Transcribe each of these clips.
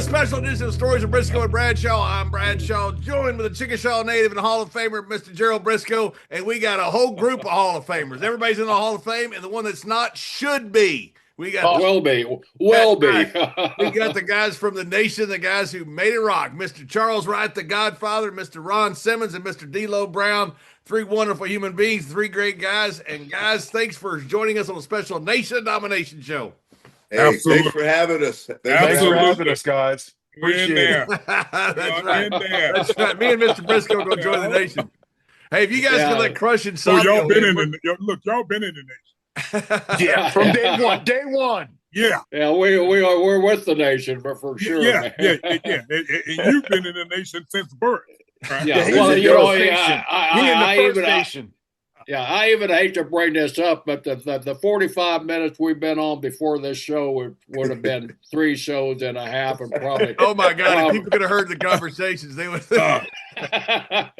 a special edition of Stories of Brisco and Bradshaw. I'm Bradshaw, joined with a Chickasaw native and Hall of Famer, Mr. Gerald Brisco, and we got a whole group of Hall of Famers. Everybody's in the Hall of Fame, and the one that's not should be. We got will be. We got the guys from the nation, the guys who made it rock. Mr. Charles Wright, the Godfather, Mr. Ron Simmons, and Mr. D'lo Brown. Three wonderful human beings, three great guys. And guys, thanks for joining us on a special Nation of Domination show. Hey, Absolutely. Thanks for having us. Thanks for having us, guys. We're in there. That's right. That's right. Me and Mr. Brisco are going to join the nation. Hey, if you guys can let Crush and Sop. Y'all been in the nation. Yeah, from day one. Day one. Yeah. Yeah, we're with the nation, but for sure. Yeah. And you've been in the nation since birth. Right? Yeah. Well, I even nation. Yeah, I even hate to bring this up, but the 45 minutes we've been on before this show would have been 3 shows and a half, and probably. Oh my God! If people could have heard the conversations, they would. I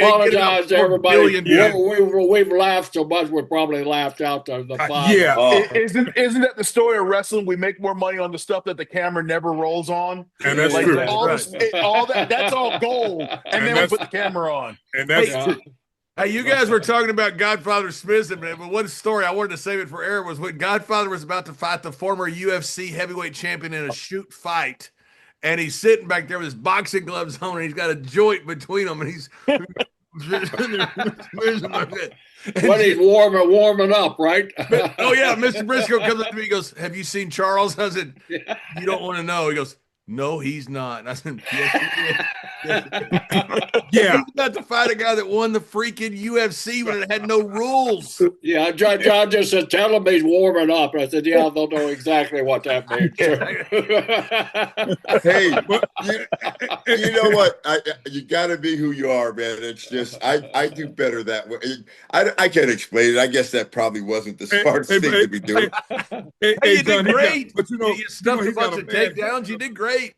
apologize to everybody. We've laughed so much, we probably laughed out the 5. Yeah, isn't that the story of wrestling? We make more money on the stuff that the camera never rolls on, and that's true. That's all gold, and then we put the camera on, and that's true. Hey, you guys were talking about Godfather Smith, but one story I wanted to save it for Eric was when Godfather was about to fight the former UFC heavyweight champion in a shoot fight, and he's sitting back there with his boxing gloves on, and he's got a joint between them, and he's when he's warming up, right? Oh yeah, Mr. Brisco comes up to me, he goes, "Have you seen Charles?" I said, "You don't want to know." He goes, "No, he's not." And I said, "Yes, yeah." He's about to fight a guy that won the freaking UFC when it had no rules. Yeah, John just said, "Tell him he's warming up." And I said, "Yeah, they'll know exactly what that means." Hey, you know what? You got to be who you are, man. It's just I do better that way. I can't explain it. I guess that probably wasn't the smartest thing to be doing. Hey, you did great. But you stuffed a bunch of takedowns. You did great.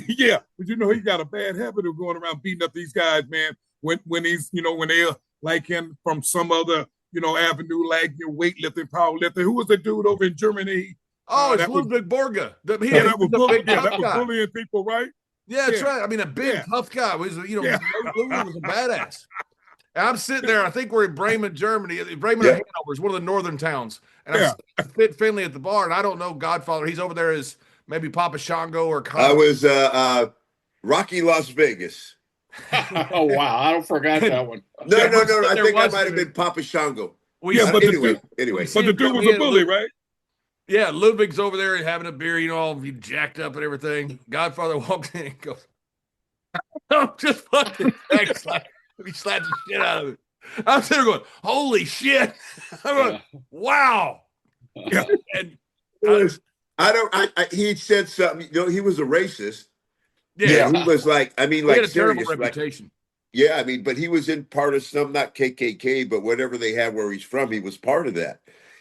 Yeah, but he's got a bad habit of going around beating up these guys, man. When he's when they like him from some other avenue, like your weightlifting, powerlifting. Who was the dude over in Germany? It's Ludwig Borga. That was bullying people, right? Yeah, that's right. I mean, a big tough guy was Ludwig was a badass. And I'm sitting there. I think we're in Bremen, Germany. Bremen or Hanover is one of the northern towns, and I'm fit Finley at the bar, and I don't know Godfather. He's over there as maybe Papa Shango or I was Rocky Las Vegas. Oh wow, I don't forgot that one. No. I think I might have been Papa Shango. But anyway. But the dude was a bully, right? Yeah, Ludwig's over there having a beer, all jacked up and everything. Godfather walks in and goes, "I'm just fucking thanks." Like he slapped the shit out of it. I'm sitting there going, "Holy shit!" I'm going, "Wow." Yeah. And he said something. He was a racist. Yeah, he was like, he had a terrible reputation. Yeah, but he was in part of some, not KKK, but whatever they had where he's from, he was part of that.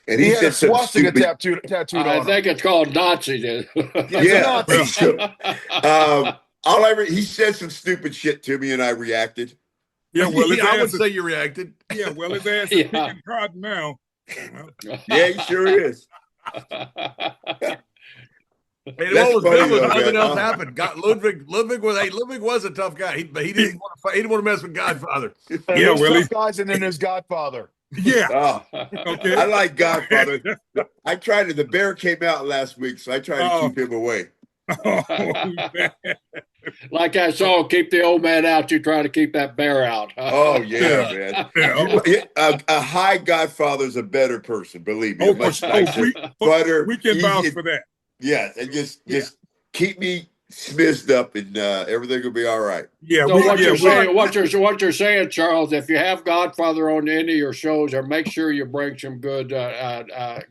And he had said a swastika tattooed on I think it's called Nazi. Yeah. He said some stupid shit to me, and I reacted. Yeah, well, I would say you reacted. Yeah, well, his ass is picking cotton now. Yeah, he sure is. What was good was nothing else happened. Ludwig was a tough guy, but he didn't want to mess with Godfather. Yeah, Willie. Guys, and then there's Godfather. Yeah. Okay. I like Godfather. I tried it. The bear came out last week, so I tried to keep him away. Oh, man. Like I saw, keep the old man out. You try to keep that bear out. Oh yeah, man. A high Godfather's a better person. Believe me, much nicer, butter. We can vouch for that. Yeah, and just keep me smizzed up, and everything will be all right. Yeah. So what you're saying, Charles, if you have Godfather on any of your shows, or make sure you bring some good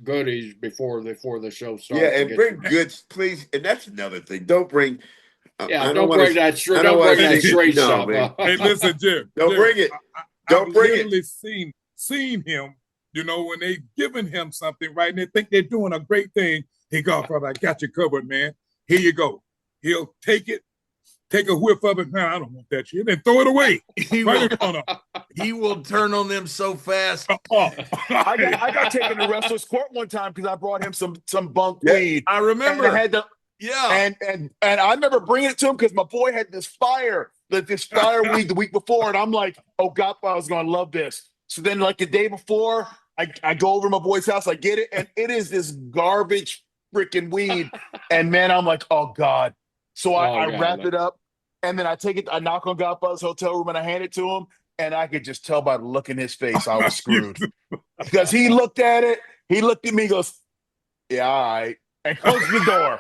goodies before the show starts. Yeah, and bring goods, please. And that's another thing. Don't bring. Don't bring that straight stuff. Hey, listen, Jim. Don't bring it. Don't bring it. I've literally seen him. When they've given him something, right, and they think they're doing a great thing. Hey, Godfather, I got you covered, man. Here you go. He'll take it, take a whiff of it. Man, I don't want that shit. And throw it away. He will turn on them so fast. I got taken to wrestler's court one time because I brought him some bunk weed. I remember. And Yeah. And I remember bringing it to him because my boy had this fire weed the week before, and I'm like, oh, Godfather's gonna love this. So then, like the day before, I go over to my boy's house, I get it, and it is this garbage freaking weed. And man, I'm like, oh God. So I wrap it up, and then I take it, I knock on Godfather's hotel room and I hand it to him, and I could just tell by the look in his face I was screwed. Because he looked at it, he looked at me, goes, yeah, all right. And closed the door.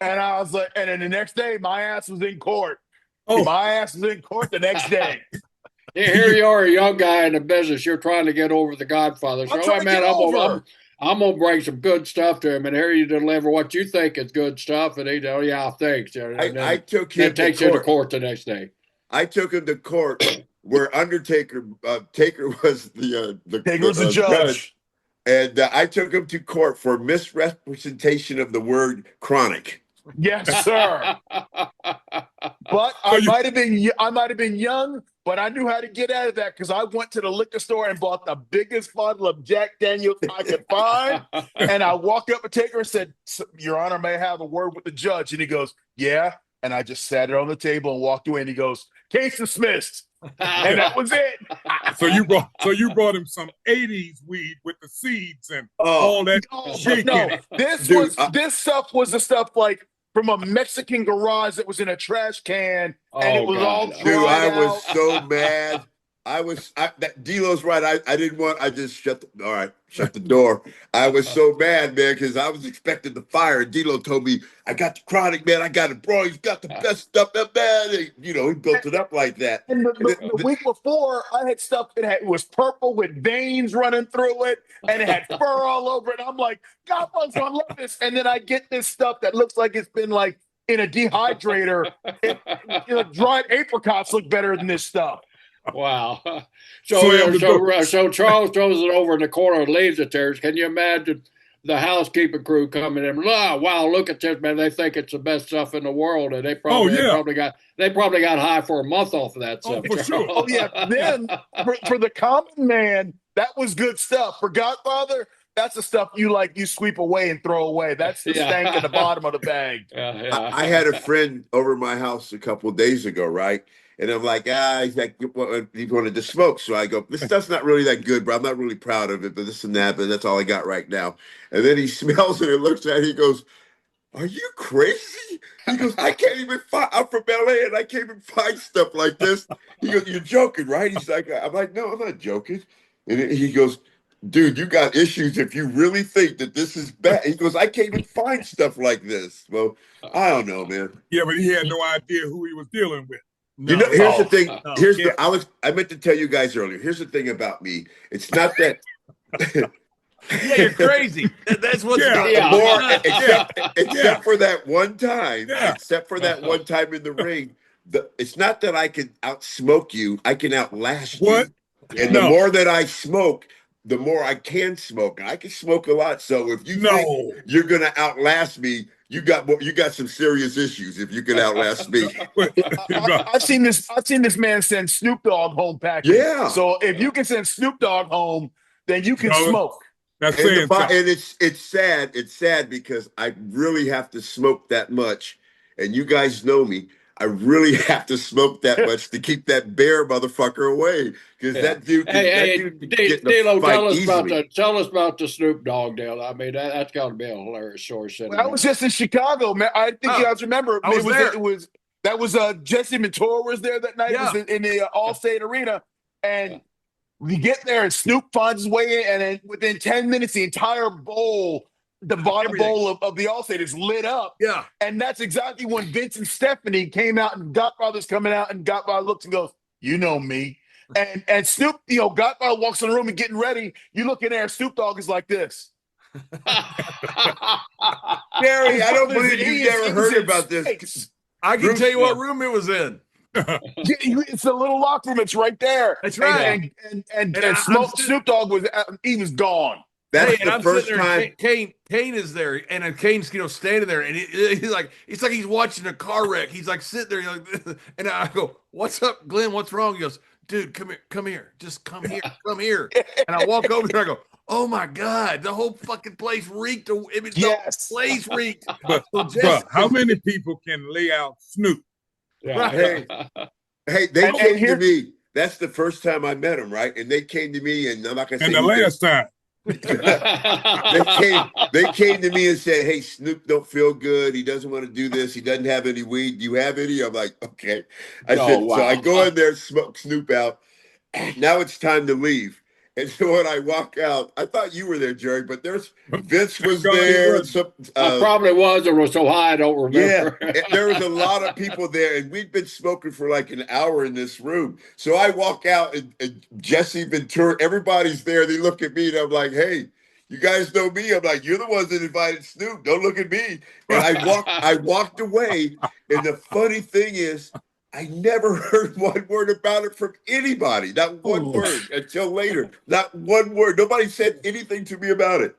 And I was like, and then the next day, my ass was in court. Oh. My ass was in court the next day. Here you are, a young guy in the business. You're trying to get over the Godfather. So, I'm gonna bring some good stuff to him, and here you deliver what you think is good stuff, and he goes, yeah, thanks. I took him takes you to court the next day. I took him to court where Undertaker Taker was the Taker was the judge. And I took him to court for misrepresentation of the word chronic. Yes, sir. But I might have been young, but I knew how to get out of that because I went to the liquor store and bought the biggest bottle of Jack Daniels I could find. And I walked up to Taker and said, Your Honor, may I have a word with the judge? And he goes, yeah. And I just sat it on the table and walked away. And he goes, case dismissed. And that was it. So you brought him some 80s weed with the seeds and all that shit. No, this stuff was the stuff like from a Mexican garage that was in a trash can, and it was all dried Dude, I out. was so mad. D'Lo's right. I just shut the door. I was so mad, man, because I was expecting the fire. And D'Lo told me, I got the chronic, man. I got it, bro. He's got the best stuff, that man. He built it up like that. And the week before, I had stuff it was purple with veins running through it, and it had fur all over it. I'm like, Godfather's gonna love this. And then I get this stuff that looks like it's been like in a dehydrator. Dried apricots look better than this stuff. Wow. So Charles throws it over in the corner and leaves it there. Can you imagine the housekeeping crew coming in? Wow, look at this, man. They think it's the best stuff in the world. And they probably got high for a month off of that stuff. Oh, for sure. Oh, yeah. Then for the common man, that was good stuff. For Godfather, that's the stuff you sweep away and throw away. That's the stank at the bottom of the bag. I had a friend over my house a couple of days ago, right? And I'm like, he's like, he wanted to smoke. So I go, this stuff's not really that good, bro. I'm not really proud of it, but this and that, but that's all I got right now. And then he smells it and looks at it. He goes, are you crazy? He goes, I'm from LA and I can't even find stuff like this. He goes, you're joking, right? He's like, I'm like, no, I'm not joking. And he goes, dude, you got issues if you really think that this is bad. He goes, I can't even find stuff like this. Well, I don't know, man. Yeah, but he had no idea who he was dealing with. Here's the thing. I meant to tell you guys earlier. Here's the thing about me. It's not that. Yeah, you're crazy. That's what's except for that one time. Yeah. Except for that one time in the ring. It's not that I can outsmoke you. I can outlast you. And the more that I smoke, the more I can smoke. I can smoke a lot. So if you think you're gonna outlast me, you got some serious issues if you can outlast me. I've seen this man send Snoop Dogg home packing. Yeah. So if you can send Snoop Dogg home, then you can smoke. That's and it's sad. It's sad because I really have to smoke that much, and you guys know me. I really have to smoke that much to keep that bear motherfucker away because that dude. D'Lo, tell us about the Snoop Dogg deal. I mean, that's got to be a hilarious source. I was just in Chicago, man. I think you guys remember. That was Jesse Ventura was there that night. It was in the Allstate Arena, and we get there, and Snoop finds his way in, and then within 10 minutes, the entire bowl. The bottom bowl of the Allstate is lit up. Yeah. And that's exactly when Vince and Stephanie came out and Godfather's coming out and Godfather looks and goes, you know me. And Snoop, Godfather walks in the room and getting ready. You look in there, Snoop Dogg is like this. Gary, I don't believe you never heard about this. I can tell you what room it was in. It's a little locker room. It's right there. That's right. And Snoop Dogg was gone. That's the first time. Kane is there, and Kane's standing there, and he's like he's watching a car wreck. He's like sitting there, and I go, "What's up, Glenn? What's wrong?" He goes, dude, come here, just come here. And I walk over there, I go, oh my God, the whole fucking place reeked. I mean, Yes. the place reeked. But, So but how many people can lay out Snoop? Right. Hey, they And came here- to me. That's the first time I met them, right? And they came to me, and I'm not gonna say And the who they- last time. they came to me and said, "Hey, Snoop don't feel good. He doesn't want to do this. He doesn't have any weed. Do you have any?" I'm like, "Okay." I Oh, said, wow. so I go in there, smoke Snoop out. Now it's time to leave. And so when I walk out, I thought you were there, Jerry, but there's Vince was God he there. wasn't. Some, I probably was or was so high I don't remember. yeah, there was a lot of people there, and we'd been smoking for like an hour in this room. So I walk out, and Jesse Ventura, everybody's there. They look at me, and I'm like, "Hey, you guys know me?" I'm like, "You're the ones that invited Snoop. Don't look at me." And I walked away. And the funny thing is, I never heard one word about it from anybody. Not one word until later. Not one word. Nobody said anything to me about it.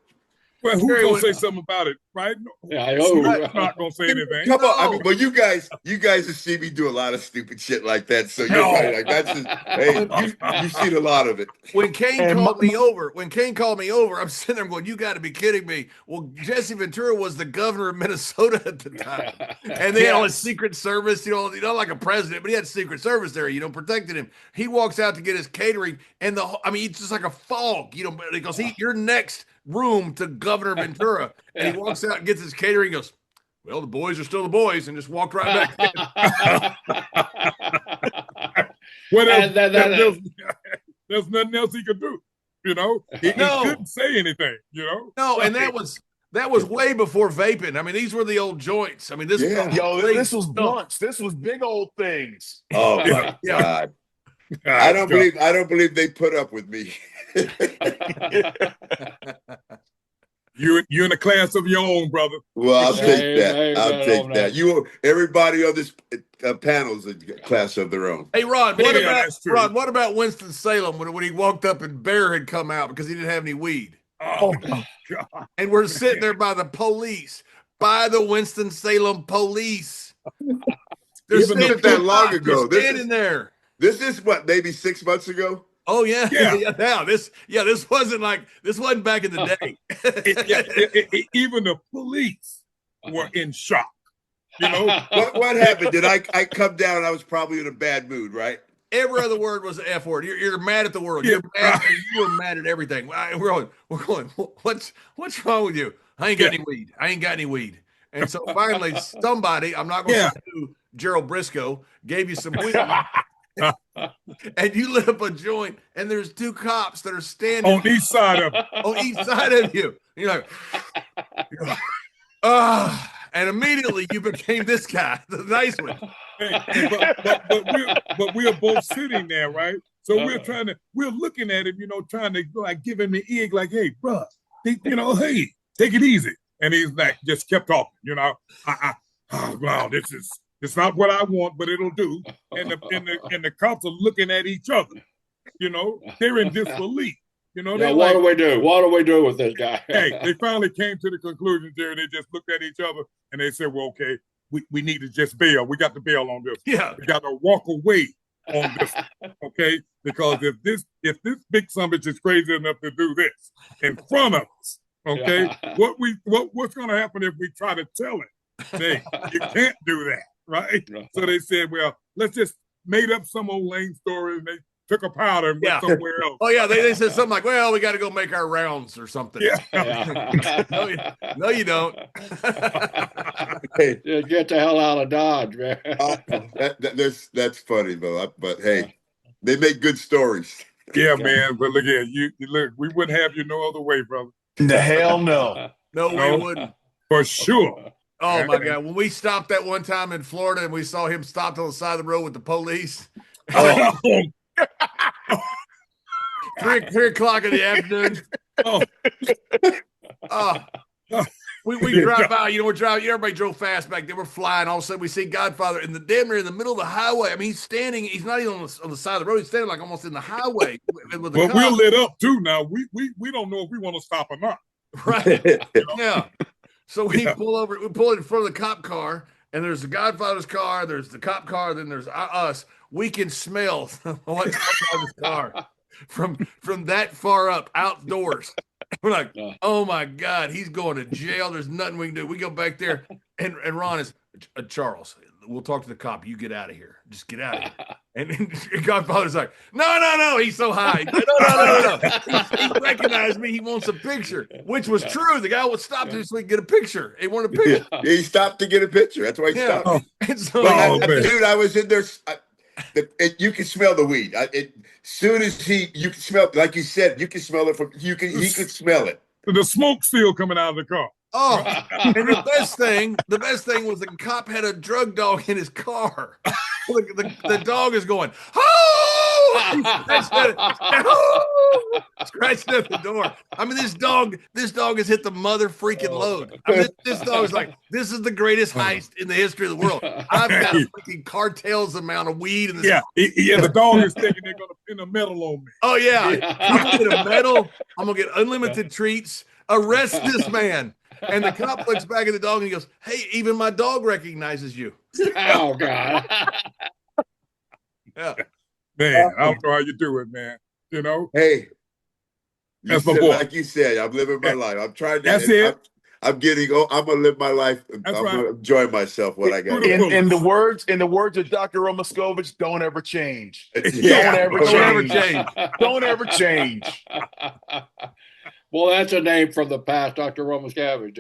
Well, who's Jerry, gonna when- say something about it, right? Yeah, I Snoop's not gonna say anything. Come on, I No. mean, well, you guys have seen me do a lot of stupid shit like that, so you're No. probably like, that's just, hey, you've seen a lot of it. When Kane And called me over, I'm sitting there going, "You got to be kidding me!" Well, Jesse Ventura was the governor of Minnesota at the time, and they had all his Secret Service, not like a president, but he had Secret Service there, protected him. He walks out to get his catering, and it's just like a fog, because you're next room to Governor Ventura, and he walks out and gets his catering. He goes, "Well, the boys are still the boys," and just walked right back in. Well, And there's nothing else he could do. He No. couldn't say anything. No, and that was way before vaping. I mean, these were the old joints. I mean, this Yeah. Yo, was this was blunts. This was big old things. Oh my Yeah. God. I don't believe they put up with me. You're in a class of your own, brother. Well, I'll take that. Amen I'll on take that. that. Everybody on this panel is a class of their own. Hey, Ron, Yeah, that's true. what about Winston-Salem when he walked up and Bear had come out because he didn't have any weed? Oh my God. And we're sitting there by the police, by the Winston-Salem police. This isn't that long ago. They're standing there. This is what, maybe 6 months ago? Oh yeah, Yeah. This wasn't back in the day. Even the police were in shock. What happened? Did I come down and I was probably in a bad mood, right? Every other word was an F word. You're mad at the world. You were mad at everything. We're going. What's wrong with you? I ain't got any weed. And so finally, somebody, I'm not going to say who, Gerald Brisco, gave you some weed. And you lit up a joint, and there's two cops that are standing on each side of it. on each side of you. You're like, and immediately you became this guy, the nice one. But we're both sitting there, right? So we're looking at him, trying to like give him the egg, like, "Hey, bro, hey, take it easy." And he's like, just kept talking, wow, it's not what I want, but it'll do. And the cops are looking at each other, they're in disbelief. What do we do? What do we do with this guy? Hey, they finally came to the conclusion there, and they just looked at each other and they said, "Well, okay, we need to just bail. We got to bail on this. Yeah. We got to walk away on this, okay? Because if this big summit is crazy enough to do this in front of us, okay, what's going to happen if we try to tell it? You can't do that, right? So they said, well, let's just made up some old lame story, and they took a powder and went somewhere else. Oh yeah, they said something like, "Well, we got to go make our rounds or something." Yeah. No, you don't. Hey, Get the hell out of Dodge, man. That's funny, but hey, they make good stories. Yeah, man. But look at you. Look, we wouldn't have you no other way, brother. The hell no. No, we wouldn't. For sure. Oh my God! When we stopped that one time in Florida and we saw him stopped on the side of the road with the police, 3 o'clock in the afternoon. We drive by. We're driving. Everybody drove fast back there. We're flying. All of a sudden, we see Godfather in the damn near in the middle of the highway. I mean, he's standing. He's not even on the side of the road. He's standing like almost in the highway. With the Well, cops. we're lit up too now. We don't know if we want to stop or not. Right? Yeah. So we pull over. We pull in front of the cop car, and there's the Godfather's car, there's the cop car, then there's us. We can smell what Godfather's car from that far up outdoors. We're like, oh my God, he's going to jail. There's nothing we can do. We go back there, and Ron is Charles. We'll talk to the cop. You get out of here. Just get out of here. And Godfather's like, no. He's so high. He's like, no. He recognized me. He wants a picture, which was true. The guy would stop him so he could get a picture. He wanted a picture. Yeah, he stopped to get a picture. That's why he stopped. And so, dude, I was in there. You can smell the weed. Soon as you can smell, like you said, you can smell it he could smell it. The smoke still coming out of the car. Oh, and the best thing was the cop had a drug dog in his car. The dog is going, oh! Scratching at the door. I mean, this dog has hit the mother freaking load. I mean, this dog is like, this is the greatest heist in the history of the world. I've got a freaking cartel's amount of weed in this. Yeah, the dog is thinking they're gonna pin a medal on me. Oh yeah. I'm gonna get a medal. I'm gonna get unlimited treats. Arrest this man. And the cop looks back at the dog and he goes, hey, even my dog recognizes you. Oh, God. Yeah. Man, I don't know how you do it, man. You know? Hey, that's my boy. Like you said, I'm living my life. I'm trying to. That's it. I'm gonna live my life. I'm gonna enjoy myself. What I got. In the words of Dr. Romascovich, don't ever change. Yeah. Don't ever change. Don't ever change. Well, that's a name from the past, Dr. Romascovich.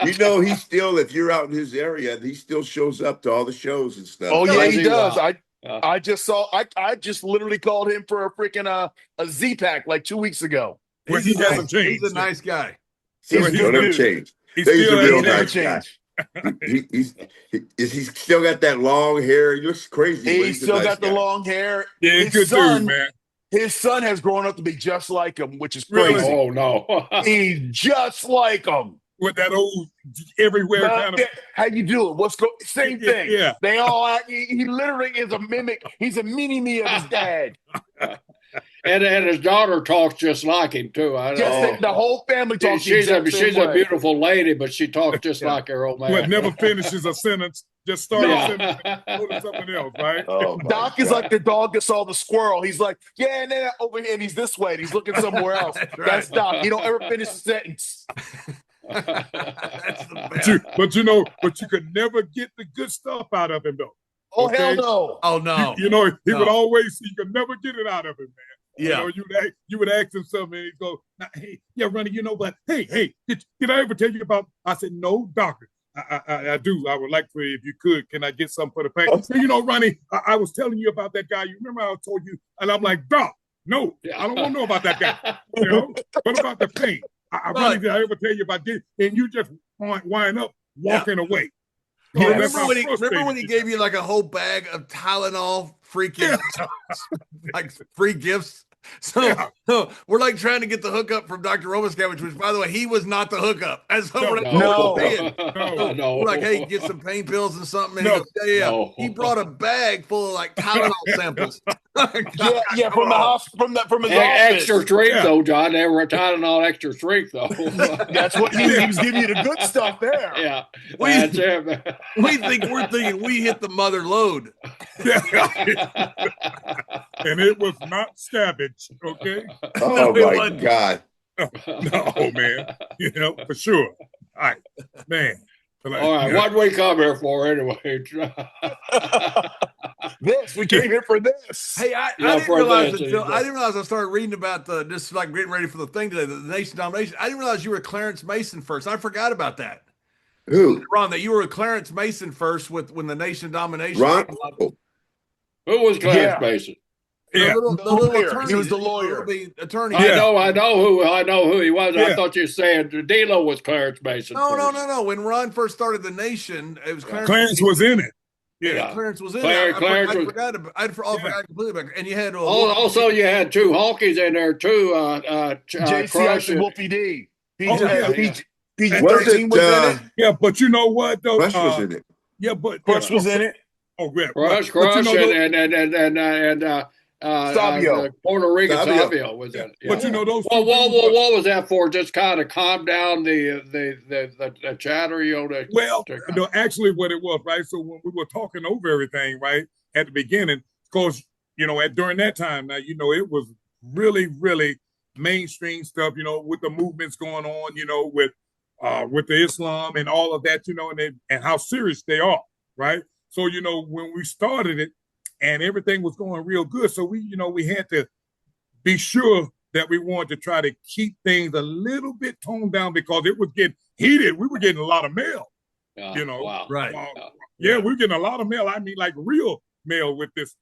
You know, he still, if you're out in his area, he still shows up to all the shows and stuff. Oh yeah, he does. I just saw. I just literally called him for a freaking a Z-Pack like 2 weeks ago. Well, he hasn't changed. He's a nice guy. He's never changed. He's a real nice guy. He's still got that long hair. He looks crazy. He's still got the long hair. Yeah, he's good dude, man. His son has grown up to be just like him, which is crazy. Really? Oh no, he's just like him. With that old everywhere kind of. How you do it? Same thing. Yeah. They all act. He literally is a mimic. He's a mini me of his dad. And his daughter talks just like him too. I know. The whole family talks. She's a beautiful lady, but she talks just like her old man. Well, never finishes a sentence. Just start a sentence and go to something else, right? Oh, Doc is like the dog that saw the squirrel. He's like, yeah, and then over here, and he's this way, and he's looking somewhere else. That's Doc. He don't ever finish a sentence. That's the best. But you could never get the good stuff out of him, though. Oh, okay? Hell no. Oh, no. He would always, you could never get it out of him, man. Yeah. You would ask him something, and he'd go, hey, yeah, Ronnie, but hey, did I ever tell you about, I said, no, doctor. I do. I would like for you, if you could, can I get some for the pain? Ronnie, I was telling you about that guy. You remember I told you, and I'm like, Doc, no, I don't want to know about that guy. What about the pain? Ronnie, did I ever tell you about this? And you just wind up walking away. So remember when he gave you like a whole bag of Tylenol freaking like free gifts? So we're like trying to get the hookup from Dr. Romascovich, which, by the way, he was not the hookup. And so we're like, hey, get some pain pills and something. And he goes, He brought a bag full of like Tylenol samples. From the hospital, from his office. Extra strength though, John. They were Tylenol extra strength though. That's what he was giving you, the good stuff there. Yeah, we're thinking we hit the mother load. And it was not stabbage, okay? Oh my God. No, man. For sure. All right, man. All right, what did we come here for anyway? We came here for this. Hey, I didn't realize I started reading about just like getting ready for the thing today, the Nation of Domination. I didn't realize you were Clarence Mason first. I forgot about that. Who? Ron, that you were Clarence Mason first when the Nation of Domination. Ron? Who was Clarence Mason? The little attorney. He was the lawyer. Attorney. I know who he was. Yeah. I thought you were saying D'lo was Clarence Mason. No. When Ron first started the Nation, it was Clarence. Clarence was in it. Yeah, Clarence was in it. I forgot about. I forgot completely about. And you had also you had two honkies in there too. JC and Wolfie D. PG-13 was in it. Yeah, but you know what though? Crush was in it. Yeah, but Crush was in it. Oh, yeah. Crush, Savio. Puerto Rican Savio. Savio was in it. But you know those. Well, what was that for? Just kind of calm down the chatter, No, actually, what it was, right? So when we were talking over everything, right, at the beginning, of course, during that time, now it was really, really mainstream stuff, with the movements going on, with the Islam and all of that, and how serious they are, right? So when we started it, and everything was going real good, so we had to be sure that we wanted to try to keep things a little bit toned down because it was getting heated. We were getting a lot of mail, Wow. Right. Yeah, we were getting a lot of mail. I mean, like real mail with this,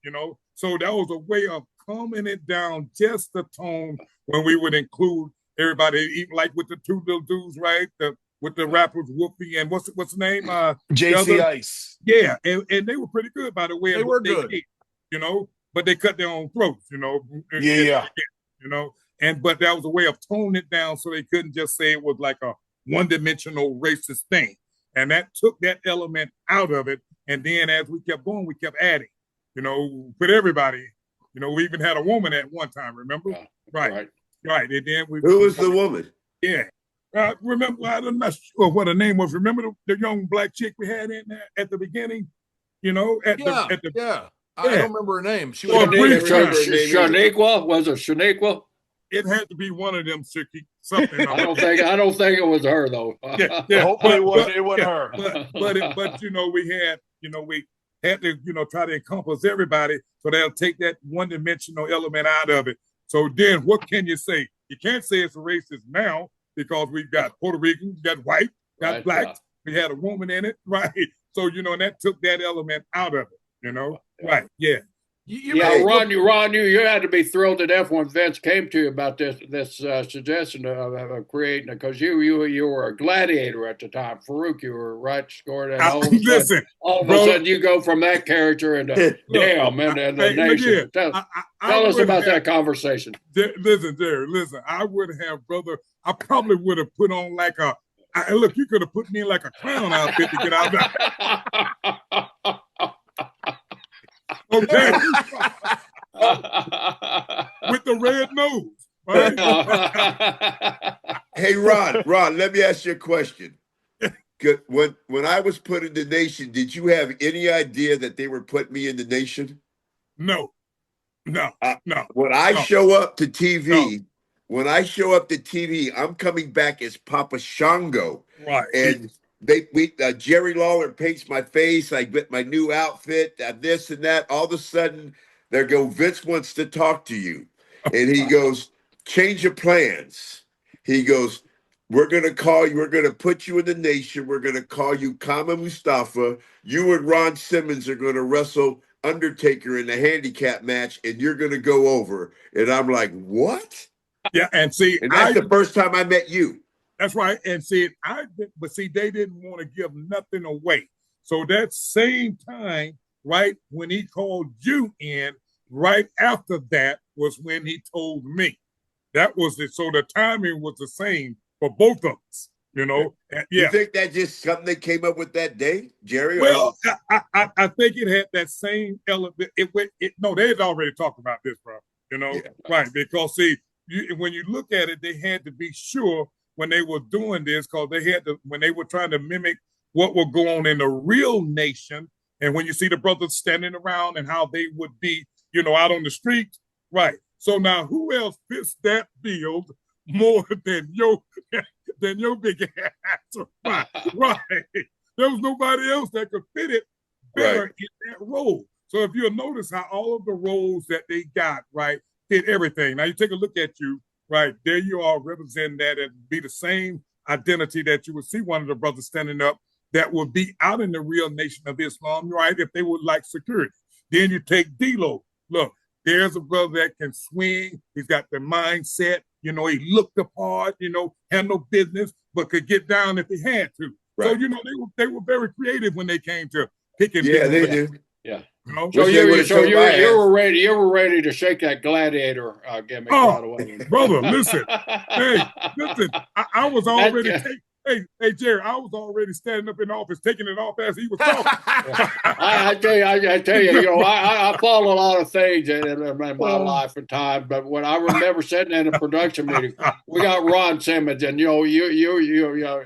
So that was a way of calming it down just the tone when we would include everybody, even like with the two little dudes, right? With the rappers Whoopi and what's the name? JC Ice. Yeah, and they were pretty good, by the way. They were good. Did, but they cut their own throats, Yeah. But that was a way of toning it down so they couldn't just say it was like a one-dimensional racist thing. And that took that element out of it. And then as we kept going, we kept adding, put everybody, we even had a woman at one time, remember? Right. And then Who was the woman? Yeah. Remember, I'm not sure what her name was. Remember the young black chick we had in there at the beginning? I don't remember her name. She was Shaniqua? Was it Shaniqua? It had to be one of them, something. I don't think it was her though. Hopefully it wasn't her. But we had to try to encompass everybody, so they'll take that one-dimensional element out of it. So then, what can you say? You can't say it's a racist now because we've got Puerto Ricans, got white, got blacks. We had a woman in it, right? So and that took that element out of it. Right? Yeah. Ron, you had to be thrilled to death when Vince came to you about this suggestion of creating it, because you were a gladiator at the time. Farouk, you were right scored, and all of a sudden you go from that character into damn and the Nation. Tell us about that conversation. Listen. I would have, brother. I probably would have put on like look. You could have put me in like a clown outfit to get out there. Okay. With the red nose. Right? Hey, Ron, let me ask you a question. When I was put in the Nation, did you have any idea that they were putting me in the Nation? No. When I show up to TV, I'm coming back as Papa Shango. Right. And Jerry Lawler paints my face. I get my new outfit, this and that. All of a sudden, they go, Vince wants to talk to you. And he goes, change your plans. He goes, we're going to call you. We're going to put you in the Nation. We're going to call you Kama Mustafa. You and Ron Simmons are going to wrestle Undertaker in the handicap match, and you're going to go over. And I'm like, what? Yeah, and that's the first time I met you. That's right. And they didn't want to give nothing away. So that same time, right, when he called you in, right after that was when he told me. That was it. So the timing was the same for both of us, Yeah. You think that just something they came up with that day, Jerry? Well, I think it had that same element. No, they had already talked about this, bro. Right? Because when you look at it, they had to be sure when they were doing this, because when they were trying to mimic what would go on in the real Nation, and when you see the brothers standing around and how they would be, out on the streets, right? So now, who else fits that bill more than your big ass? Right? There was nobody else that could fit it better in that role. So if you'll notice how all of the roles that they got, right, fit everything. Now you take a look at you. Right, there you are representing that and be the same identity that you would see one of the brothers standing up that would be out in the real Nation of Islam, right, if they would like security. Then you take D'lo. Look, there's a brother that can swing. He's got the mindset. He looked the part, handled business, but could get down if he had to. Right. So, they were very creative when they came to picking. Yeah, they do. Yeah. So you were ready to shake that gladiator gimmick right away. Brother, listen. Hey, listen. I was already Hey, Jerry, I was already standing up in the office, taking it off as he was talking. I tell you, I follow a lot of things in my life and time. But when I remember sitting in a production meeting, we got Ron Simmons, and I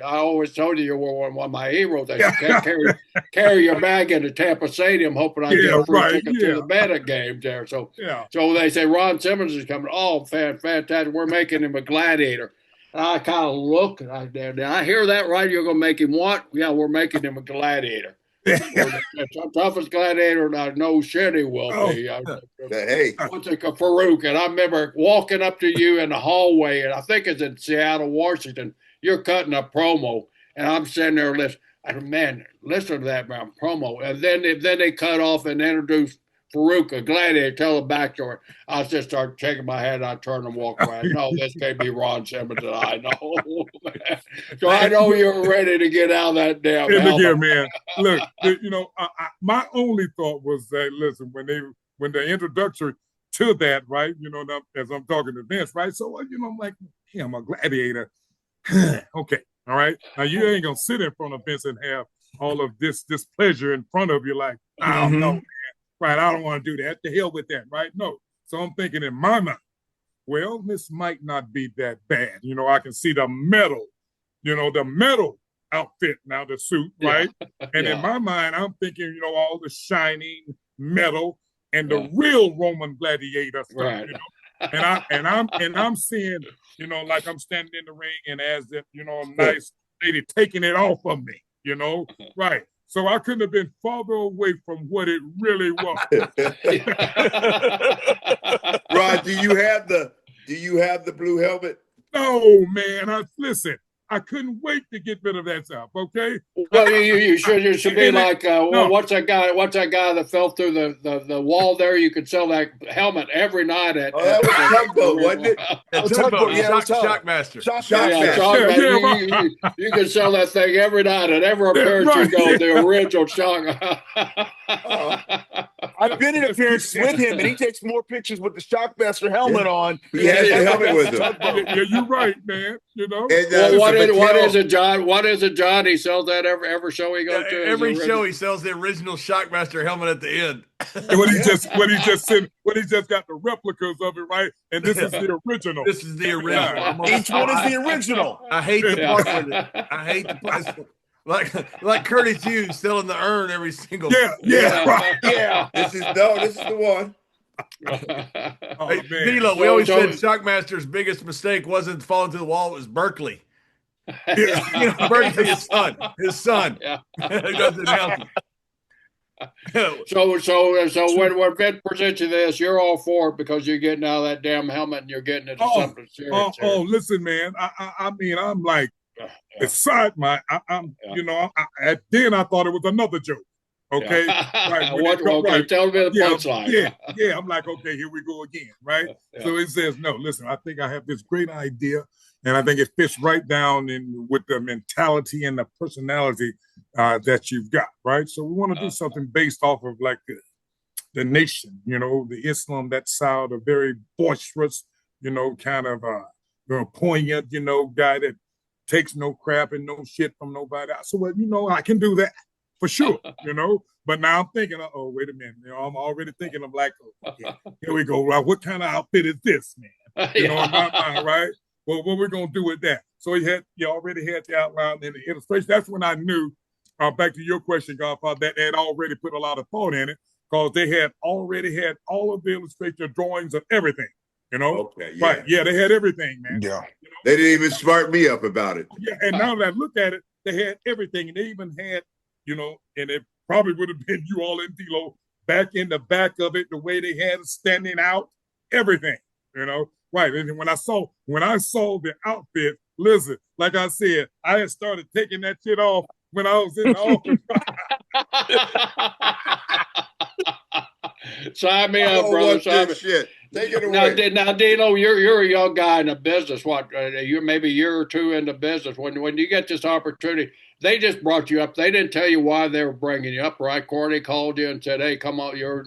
always told you were one of my heroes. That you can't carry your bag into Tampa Stadium, hoping I get a free ticket to the Bennett games there. So they say Ron Simmons is coming. Oh, fantastic! We're making him a gladiator. I kind of look, and did I hear that right? You're going to make him what? Yeah, we're making him a gladiator. The toughest gladiator I know shit he will be. Hey. What's a Farouk? And I remember walking up to you in the hallway, and I think it's in Seattle, Washington. You're cutting a promo, and I'm sitting there listening. I said, man, listen to that man, promo. And then they cut off and introduced Farouk, a gladiator, tell the backstory. I just started shaking my head. I turned and walked away. No, this can't be Ron Simmons that I know. So I know you're ready to get out of that damn. Hey, look here, man. Look, my only thought was that listen, when the introductory to that, right? As I'm talking to Vince, right? So I'm like, hey, I'm a gladiator. Okay, all right. Now you ain't gonna sit in front of Vince and have all of this pleasure in front of you, like I don't know. Right, I don't want to do that. The hell with that, right? No. So I'm thinking in my mind, well, this might not be that bad. I can see the metal outfit now, the suit, right? And in my mind, I'm thinking, all the shining metal and the real Roman gladiator stuff, And I'm seeing, like I'm standing in the ring and as if, a nice lady taking it off of me, right. So I couldn't have been farther away from what it really was. Rod, do you have the blue helmet? No, man. Listen, I couldn't wait to get rid of that stuff. Okay. Well, you should be like what's that guy that fell through the wall there? You could sell that helmet every night at. That was Tugboat, wasn't it? Tugboat, Shockmaster. Shockmaster. You can sell that thing every night at every appearance you go. The original Shock. I've been in appearances with him, and he takes more pictures with the Shockmaster helmet on. He has the helmet with him. Yeah, you're right, man. And, what is it, John? What is it, John? He sells that every show he goes to. Every show he sells the original Shockmaster helmet at the end. When he just got the replicas of it, right? And this is the original. This is the original. Each one is the original. I hate the part with it. I hate the part. Like Curtis Hughes selling the urn every single. Right. Yeah. This is the one. Hey, D'lo, we always said Shockmaster's biggest mistake wasn't falling through the wall; it was Berkeley. Berkeley's his son. He doesn't help. So when Vince presents you this, you're all for it because you're getting out of that damn helmet and you're getting into something serious. Listen, man. I mean, I'm like beside my. Then I thought it was another joke. Okay. Right. Tell me the punchline. Yeah. I'm like, okay, here we go again. Right. So he says, no, listen, I think I have this great idea, and I think it fits right down in with the mentality and the personality that you've got. Right. So we want to do something based off of like the nation, the Islam, that side, a very boisterous, kind of poignant, guy that takes no crap and no shit from nobody else. So, I can do that. For sure, But now I'm thinking, wait a minute. I'm already thinking of like, here we go. Right? What kind of outfit is this, man? In my mind, right? Well, what we're gonna do with that? So he already had the outline and the illustration. That's when I knew. Back to your question, Godfather, that they had already put a lot of thought in it because they had already had all of the illustration drawings of everything. Okay, yeah. Right? Yeah, they had everything, man. Yeah, they didn't even smart me up about it. Yeah, and now that I look at it, they had everything, and they even had. And it probably would have been you all in D'lo back in the back of it, the way they had it standing out, everything, right. And when I saw the outfit, listen, like I said, I had started taking that shit off when I was in the office. Sign me up, brother. Sign me. Shit. Take it away. Now, D'lo, you're a young guy in the business. What you're maybe a year or two in the business. When you get this opportunity, they just brought you up. They didn't tell you why they were bringing you up, right? Courtney called you and said, "Hey, come on, you're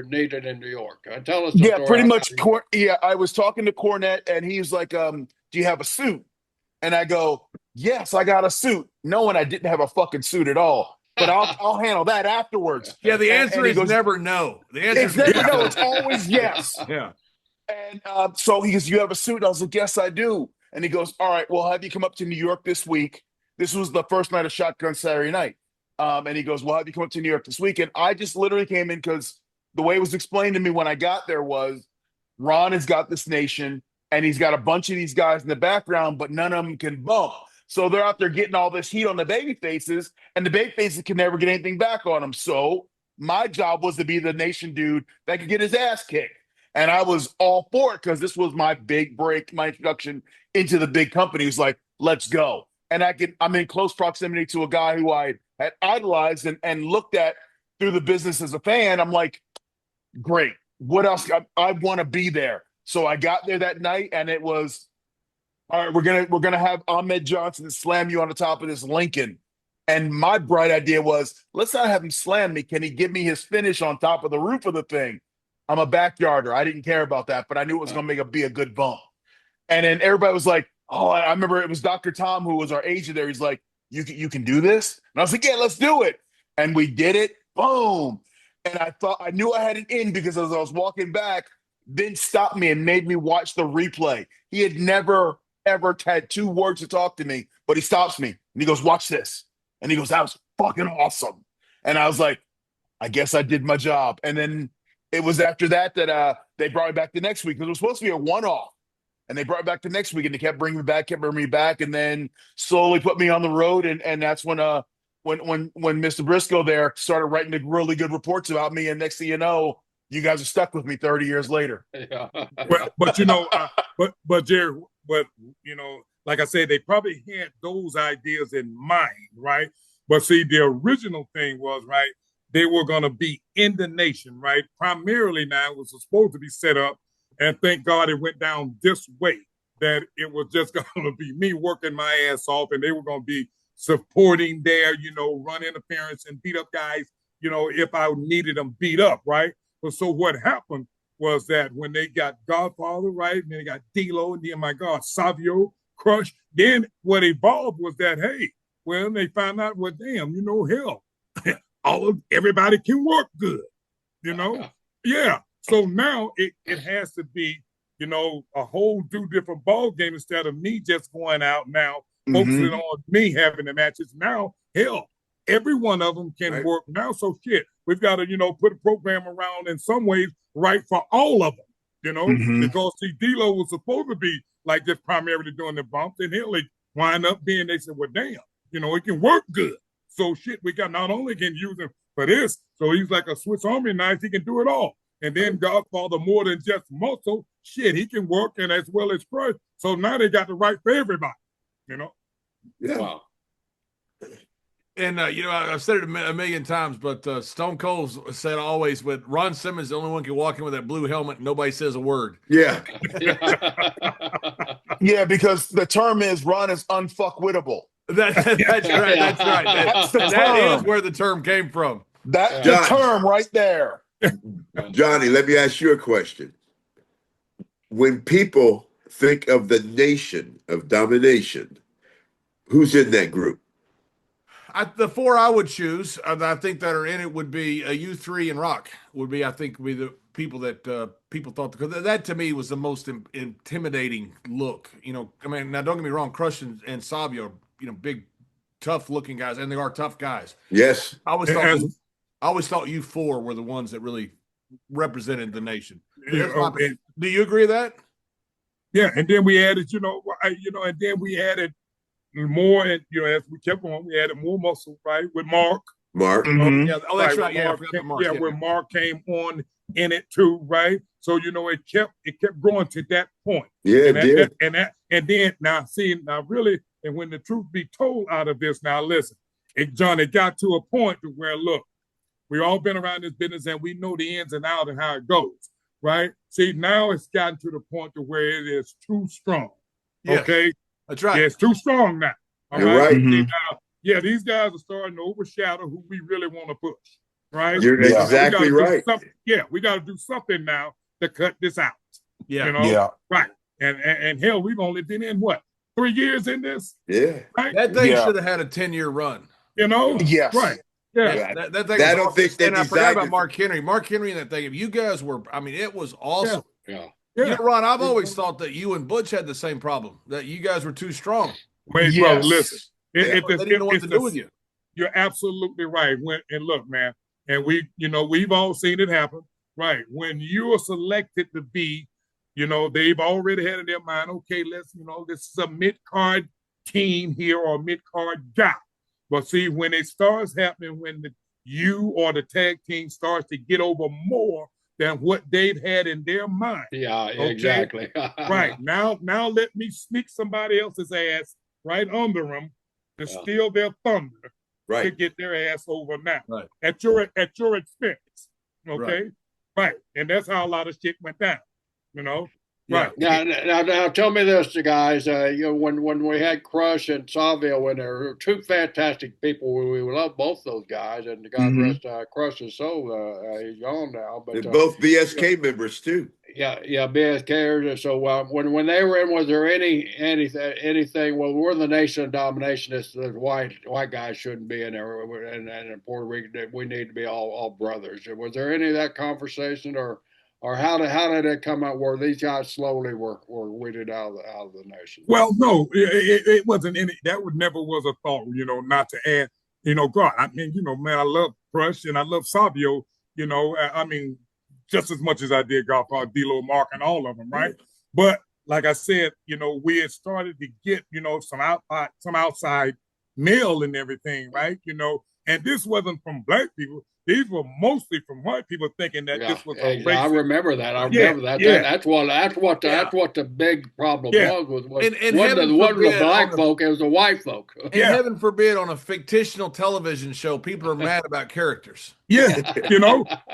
needed in New York." Tell us. Yeah, pretty much. I was talking to Cornette, and he was like, "Do you have a suit?" And I go, yes, I got a suit, knowing I didn't have a fucking suit at all. But I'll handle that afterwards. Yeah, the answer he is goes, never no. The answer it's is never no. It's always yes. Yeah. And so he goes, you have a suit? I was like, yes, I do. And he goes, all right, well, have you come up to New York this week? This was the first night of Shotgun Saturday night. And he goes, well, have you come up to New York this week? And I just literally came in because the way it was explained to me when I got there was Ron has got this nation and he's got a bunch of these guys in the background, but none of them can bump. So they're out there getting all this heat on the baby faces, and the baby faces can never get anything back on them. So my job was to be the nation dude that could get his ass kicked. And I was all for it because this was my big break, my introduction into the big company. He's like, let's go. And I'm in close proximity to a guy who I had idolized and looked at through the business as a fan. I'm like, great. What else? I want to be there. So I got there that night, and it was, all right, we're gonna have Ahmed Johnson slam you on the top of this Lincoln. And my bright idea was, let's not have him slam me. Can he give me his finish on top of the roof of the thing? I'm a backyarder. I didn't care about that, but I knew it was gonna be a good bump. And then everybody was like, oh, I remember it was Dr. Tom who was our agent there. He's like, you can do this? And I was like, yeah, let's do it. And we did it. Boom. And I knew I had an in because as I was walking back, Vince stopped me and made me watch the replay. He had never, ever had 2 words to talk to me, but he stops me and he goes, watch this. And he goes, that was fucking awesome. And I was like, I guess I did my job. And then it was after that they brought me back the next week because it was supposed to be a one-off. And they brought me back the next week and they kept bringing me back, and then slowly put me on the road. And that's when Mr. Brisco there started writing the really good reports about me. And next thing you know, you guys are stuck with me 30 years later. Yeah. but Jerry, like I said, they probably had those ideas in mind, right? But see, the original thing was, right, they were going to be in the nation, right? Primarily now, it was supposed to be set up, and thank God it went down this way, that it was just going to be me working my ass off, and they were going to be supporting their, run interference and beat up guys, if I needed them beat up, right? But so what happened was that when they got Godfather, right, and then they got D'Lo, and then, my God, Savio, Crush, then what evolved was that, hey, well, they found out, well, damn, hell, everybody can work good, Yeah. So now it has to be, a whole 2 different ball game instead of me just going out now, focusing on me having the matches. Now, hell, every one of them can work now. So shit, we've got to, put a program around in some ways right for all of them, because see, D'Lo was supposed to be like just primarily doing the bumps, and he'll wind up being, they said, well, damn, it can work good. So shit, we got not only can use him for this, so he's like a Swiss Army knife, he can do it all. And then Godfather, more than just muscle, shit, he can work and as well as crush. So now they got the right for everybody, Yeah. Wow. And, I've said it a million times, but Stone Cold said always, with Ron Simmons, the only one can walk in with that blue helmet and nobody says a word. Yeah. Yeah, because the term is Ron is unfuckwittable. That's right. That's right. That is where the term came from. That's the term right there. Johnny, let me ask you a question. When people think of the Nation of Domination, who's in that group? The 4 I would choose, I think that are in it would be you 3 and Rock would be the people that people thought, because that to me was the most intimidating look. Now don't get me wrong, Crush and Savio, big, tough looking guys, and they are tough guys. Yes. I always thought you 4 were the ones that really represented the nation. Do you agree with that? Yeah, and then we added, and then we added more, and as we kept on, we added more muscle, right, with Mark. Yeah. Oh, that's right. Yeah, Mark, where Mark came on in it too, right? So it kept growing to that point. Yeah, and then now really, and when the truth be told out of this, now listen, John, it got to a point to where, look, we all been around this business and we know the ins and outs and how it goes, right? See, now it's gotten to the point to where it is too strong. Yes, okay, that's right. Yeah, it's too strong now. You're right. Now, these guys are starting to overshadow who we really want to push, right? You're exactly right. We got to do something now to cut this out. Yeah. Right. And hell, we've only been in what, 3 years in this. Yeah. Right? That thing Yeah. should have had a 10-year run. You know? Yes. Right. Yeah. Yeah, that thing I was don't awesome. think they And I forgot designed about it. Mark Henry. Mark Henry and that thing. If you guys were, I mean, it was awesome. Yeah. Yeah. You know, Ron, I've always thought that you and Butch had the same problem, that you guys were too strong. Wait, Yes. brother, listen. They didn't know what to do with you. You're absolutely right. And look, man, and we've all seen it happen. Right. When you are selected to be, they've already had in their mind, okay, this is a mid-card team here or a mid-card guy. But see, when it starts happening, when you or the tag team starts to get over more than what they've had in their mind. Yeah, okay? exactly. Right. Now let me sneak somebody else's ass right under them to steal their thunder to Right. get their ass over now. Right. At your expense. Okay. Right. And that's how a lot of shit went down. Right. Now, tell me this, guys. When we had Crush and Savio in there, were two fantastic people. We love both those guys, and God rest Crush's soul. He's gone now, but They're both BSK members too. Yeah, BSK. So when they were in, was there anything? Well, we're the Nation of Domination. The white guys shouldn't be in there, and in Puerto Rico, we need to be all brothers. Was there any of that conversation, or how did it come out where these guys slowly were weeded out of the nation? Well, no, it wasn't any. That never was a thought. Not to add. God, I mean, man, I love Crush and I love Savio. I mean, just as much as I did Godfather D'Lo, Mark, and all of them, right? But like I said, we had started to get some outside mail and everything, right? And this wasn't from black people. These were mostly from white people thinking that this was a racist. I remember that. That's what the big problem was. And wasn't the black folk, it was the white folk. And heaven forbid, on a fictional television show, people are mad about characters. Yeah,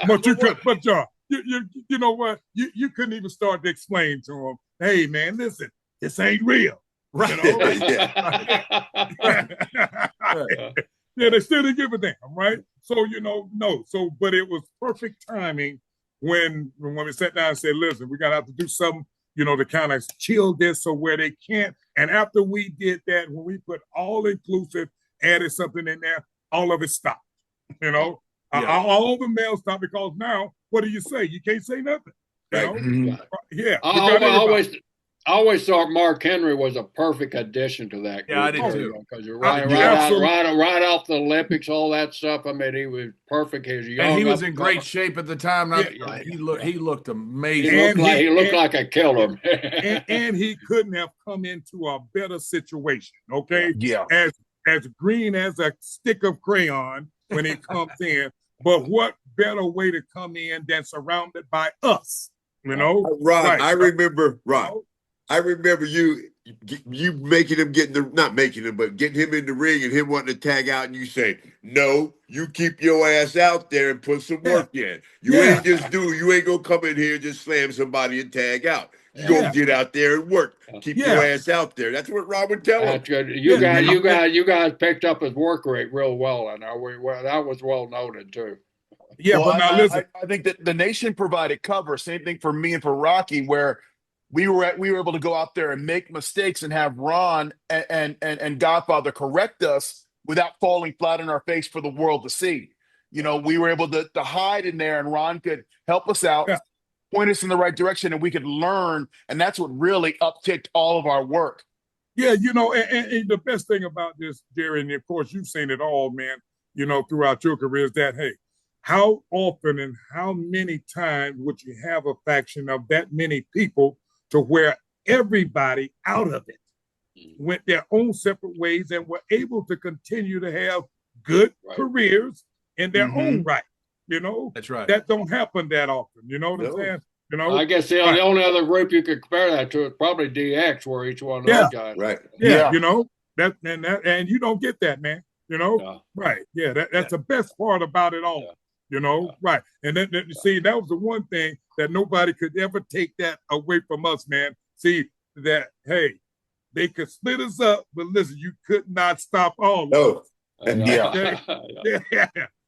but you know what? You couldn't even start to explain to them, hey man, listen, this ain't real. Right. Yeah, they still didn't give a damn, right? So, but it was perfect timing when we sat down and said, listen, we're gonna have to do something, to kind of chill this so where they can't. And after we did that, when we put all inclusive, added something in there, all of it stopped. All the mail stopped because now, what do you say? You can't say nothing. Yeah. I always thought Mark Henry was a perfect addition to that group. Yeah, I did too. Because you're right off the Olympics, all that stuff. I mean, he was perfect. He was young. And he was in great shape at the time. He looked amazing. He looked like a killer. and he couldn't have come into a better situation. Okay. Yeah. As green as a stick of crayon when he comes in. But what better way to come in than surrounded by us? Ron, right. I remember you making him getting him in the ring and him wanting to tag out, and you say, no, you keep your ass out there and put some work in. You ain't gonna come in here and just slam somebody and tag out. You gonna get out there and work. Keep your ass out there. That's what Rob would tell him. That's good. You guys picked up his work rate real well, and that was well noted too. Yeah, well, but now listen. I think that the Nation provided cover. Same thing for me and for Rocky, where we were able to go out there and make mistakes and have Ron and Godfather correct us without falling flat on our face for the world to see. We were able to hide in there, and Ron could help us out, point us in the right direction, and we could learn. And that's what really upticked all of our work. Yeah, and the best thing about this, Jerry, and of course you've seen it all, man, throughout your career, is that, hey, how often and how many times would you have a faction of that many people to where everybody out of it went their own separate ways and were able to continue to have good careers in their own right? That's right. That don't happen that often. You know what I'm saying? I guess the only other group you could compare that to is probably DX, where each one of those guys. Right. Yeah. And you don't get that, man. Right. Yeah. That's the best part about it all. Right. And then see, that was the one thing that nobody could ever take that away from us, man. See that, hey, they could split us up, but listen, you could not stop all of us. Yeah.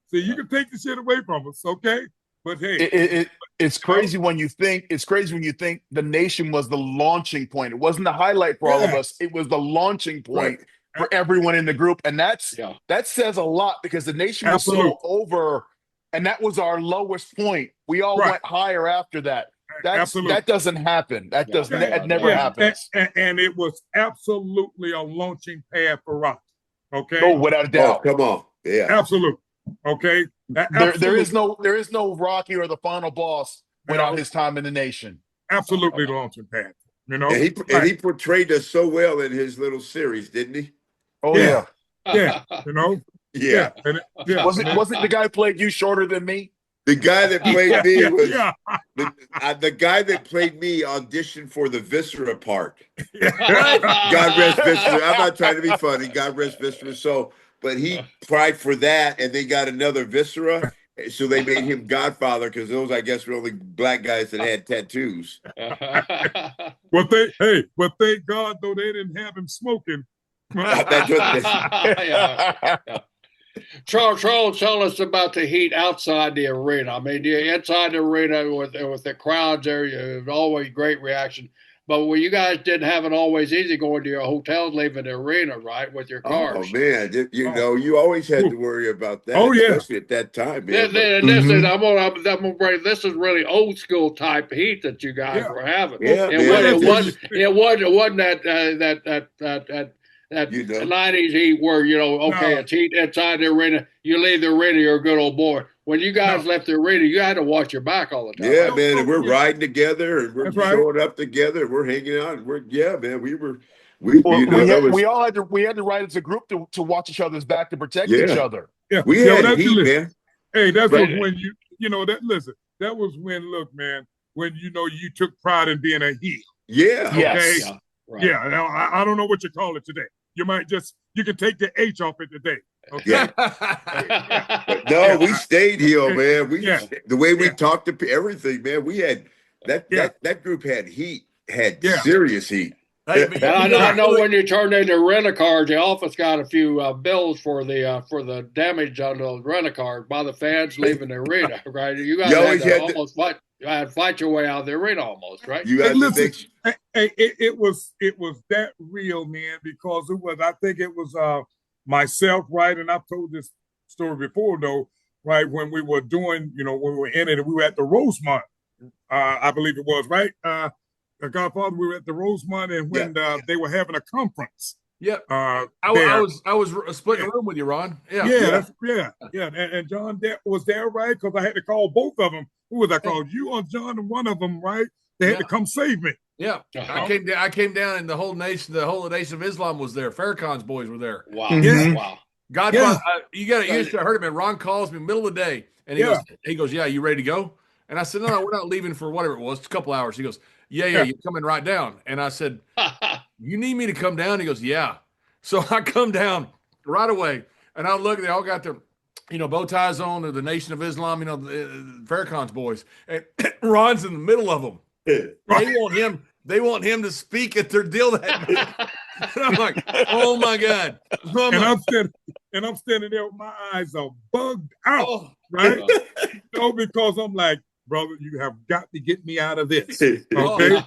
So you can take the shit away from us, okay? But hey, it's crazy when you think the Nation was the launching point. It wasn't the highlight for all of us. It was the launching point for everyone in the group, and that says a lot because the Nation was so over, and that was our lowest point. We all went higher after that. That doesn't happen. That never happens. And it was absolutely a launching pad for Rock. Okay. Oh, without a doubt. Oh, come on. Yeah. Absolutely. Okay. There is no Rocky or the final boss without his time in the Nation. Absolutely the launching pad. You know. And he portrayed us so well in his little series, didn't he? Oh yeah. Yeah. You know. Yeah. Wasn't the guy who played you shorter than me? The guy that played me was the guy that played me auditioned for the Viscera part. God rest Viscera. I'm not trying to be funny. God rest Viscera. So, but he tried for that, and they got another Viscera. So they made him Godfather because those, I guess, were only black guys that had tattoos. Well, thank God though they didn't have him smoking. That's what Charles, tell us about the heat outside the arena. I mean, inside the arena with the crowds there, always great reaction. But when you guys didn't have it always easy going to your hotels, leaving the arena, right, with your cars. Oh man, you always had to worry about that. Oh yeah, especially at that time. Man. This is really old school type heat that you guys were having. Yeah, it wasn't that 90s heat where, it's heat inside the arena. You leave the arena, you're a good old boy. When you guys left the arena, you had to watch your back all the time. Yeah, man. And we're riding together and we're showing up together. And we're hanging out. And we all had to ride as a group to watch each other's back to protect each other. Yeah, we had heat, man. Hey, that was when that was when, look, man, when you took pride in being a heel. Yeah. Okay. Yes. Yeah. Right. Yeah. I don't know what you call it today. You can take the H off it today. Okay. Yeah. No, we stayed heel, man. The way we talked to everything, man. We had that group had heat, serious heat. I know when you turned into rent-a-cars, the office got a few bills for the damage on those rent-a-cars by the fans leaving the arena, right? You guys had to fight your way out of the arena almost, right? It was that real, man, because I think it was myself, right? And I've told this story before, though, right? When we were doing, when we were in it, we were at the Rosemont, I believe it was, right? Godfather, we were at the Rosemont, and when they were having a conference. Yep. I was splitting a room with you, Ron. Yeah. And John was there, right? Because I had to call both of them. Who was I called? You or John, and one of them, right? They had to come save me. Yeah, I came down, and the whole Nation of Islam was there. Farrakhan's boys were there. Wow, wow. Godfather, you should have heard him. And Ron calls me middle of the day, and he goes, "Yeah, you ready to go?" And I said, "No, we're not leaving for whatever it was, a couple hours." He goes, Yeah, you're coming right down. And I said, "You need me to come down?" He goes, "Yeah." So I come down right away, and I look, they all got their, bow ties on, or the Nation of Islam, Farrakhan's boys. And Ron's in the middle of them. They want him to speak at their deal that night. And I'm like, oh my God. I'm standing there with my eyes all bugged out, right? Because I'm like, brother, you have got to get me out of this. Okay?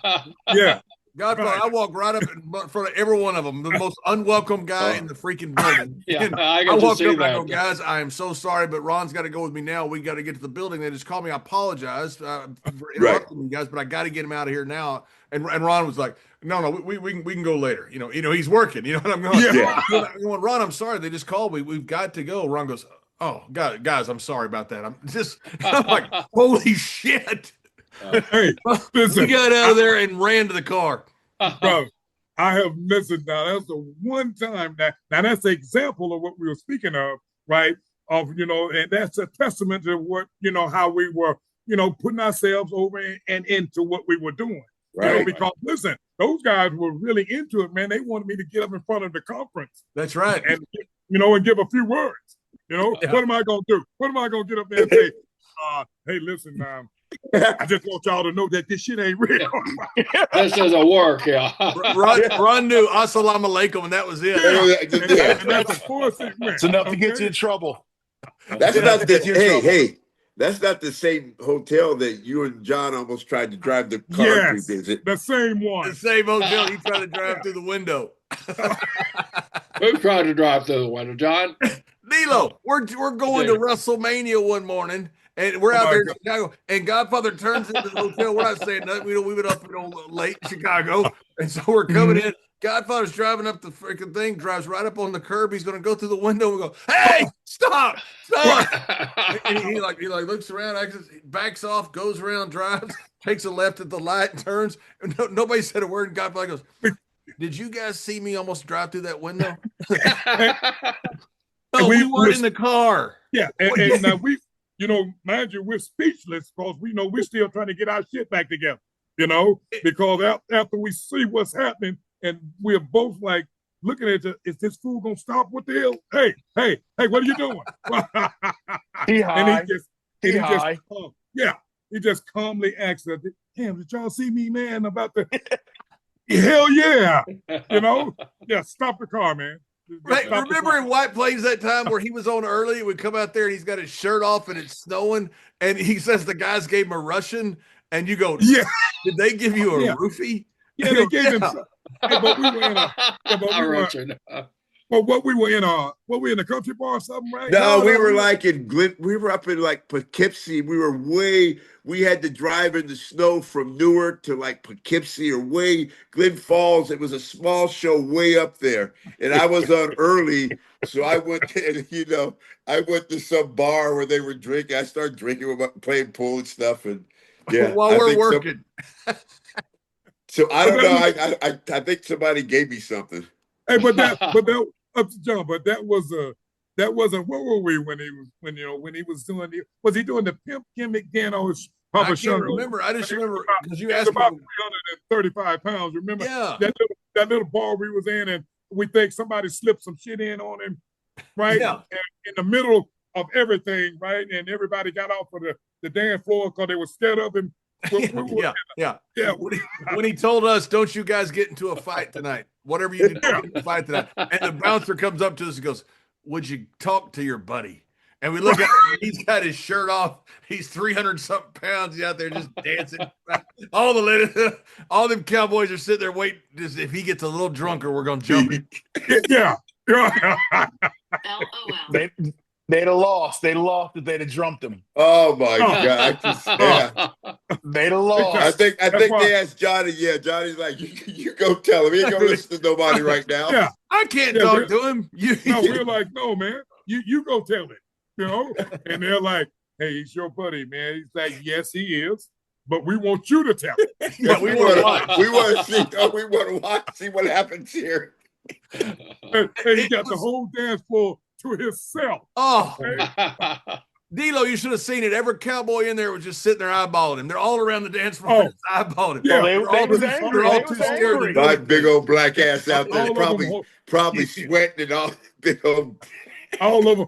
Yeah. Godfather, I walk right up in front of every one of them, the most unwelcome guy in the freaking building. I walked up and I go, "Guys, I am so sorry, but Ron's got to go with me now. We got to get to the building." They just called me. I apologize for interrupting you guys, but I got to get him out of here now. And Ron was like, "No, we can go later. He's working. You know what I'm going?" I'm going, "Ron, I'm sorry. They just called me. We've got to go." Ron goes, "Oh, God, guys, I'm sorry about that." I'm like, holy shit. Hey, listen, we got out of there and ran to the car. Bro, I have listened now. That's the one time now that's an example of what we were speaking of, right? And that's a testament to what, how we were, putting ourselves over and into what we were doing. Right. Because listen, those guys were really into it, man. They wanted me to get up in front of the conference. That's right. And, and give a few words. What am I going to do? What am I going to get up there and say? Hey, listen, I just want y'all to know that this shit ain't real. This doesn't work, Ron knew Assalamu alaikum, and that was it. And that's a 4 segment. It's enough to get you in trouble. That's enough to That's not the same hotel that you and John almost tried to drive the car to Yes, visit. the same one. The same hotel he tried to drive through the window. Who tried to drive through the window, John? D'Lo, we're going to WrestleMania one morning, and we're out there in Chicago. And Godfather turns into the hotel. We're not saying nothing. We've been up late in Chicago, and so we're coming in. Godfather's driving up the freaking thing, drives right up on the curb. He's going to go through the window. We go, "Hey, stop!" And he looks around, backs off, goes around, drives, takes a left at the light, and turns. And nobody said a word. And Godfather goes, "Did you guys see me almost drive through that window?" No, we weren't in the car. Yeah, and now we, mind you, we're speechless because we know we're still trying to get our shit back together, because after we see what's happening, and we're both like looking at is this fool gonna stop? What the hell? Hey, what are you doing? He just calmly asks us, "Damn, did y'all see me, man? About the hell yeah, yeah, stop the car, man." Right. Remember in White Plains that time where he was on early? We'd come out there and he's got his shirt off and it's snowing, and he says the guys gave him a Russian, and you go, "Yeah, did they give you a roofie?" Yeah, they gave him. But we were in a country bar or something, right? No, we were like we were up in like Poughkeepsie. We had to drive in the snow from Newark to like Poughkeepsie or Glen Falls. It was a small show way up there. And I was on early. So I went to some bar where they were drinking. I started drinking, playing pool and stuff. And yeah, while we're working. So I don't know. I think somebody gave me something. Hey, but that wasn't. What were we when he was doing was he doing the pimp gimmick then or was Papa Shango? I can't remember. I just remember because you asked about 335 pounds. Remember? Yeah. That little bar we was in, and we think somebody slipped some shit in on him, right? Yeah. And in the middle of everything, right? And everybody got off of the dance floor because they were scared of him. Yeah. When he told us, "Don't you guys get into a fight tonight? Whatever you do, get into a fight tonight." And the bouncer comes up to us and goes, "Would you talk to your buddy?" And we look at him, he's got his shirt off. He's 300-something pounds. He's out there just dancing. All them cowboys are sitting there waiting. Just, if he gets a little drunker, we're gonna jump him. Yeah. They'd have lost. They'd have lost if they'd have jumped him. Oh my God! They'd have lost. I think they asked Johnny. Yeah, Johnny's like, you go tell him. He ain't gonna listen to nobody right now. Yeah, I can't talk to him. We're like, no, man. You go tell him. And they're like, "Hey, he's your buddy, man." He's like, "Yes, he is, but we want you to tell him." Yeah, we want to watch. See what happens here. And he got the whole dance floor to himself. Oh, D'Lo, you should have seen it. Every cowboy in there was just sitting there eyeballing him. They're all around the dance floor, eyeballing him. Yeah, they're all too scared. My big old black ass out there, probably sweating and all. Big old. All of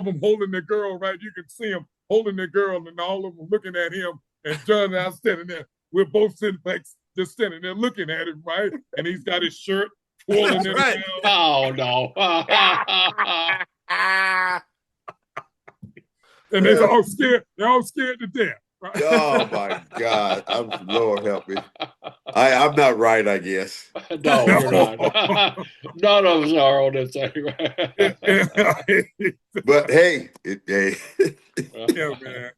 them holding the girl, right? You can see them holding the girl, and all of them looking at him. And John and I standing there. We're both sitting back, just standing there looking at him, right? And he's got his shirt twirling in right. Oh no. And they're all scared. They're all scared to death. Right? Oh my God! Lord help me. I'm not right, I guess. No, you're not. None of us are on this anyway. But hey, yeah, man.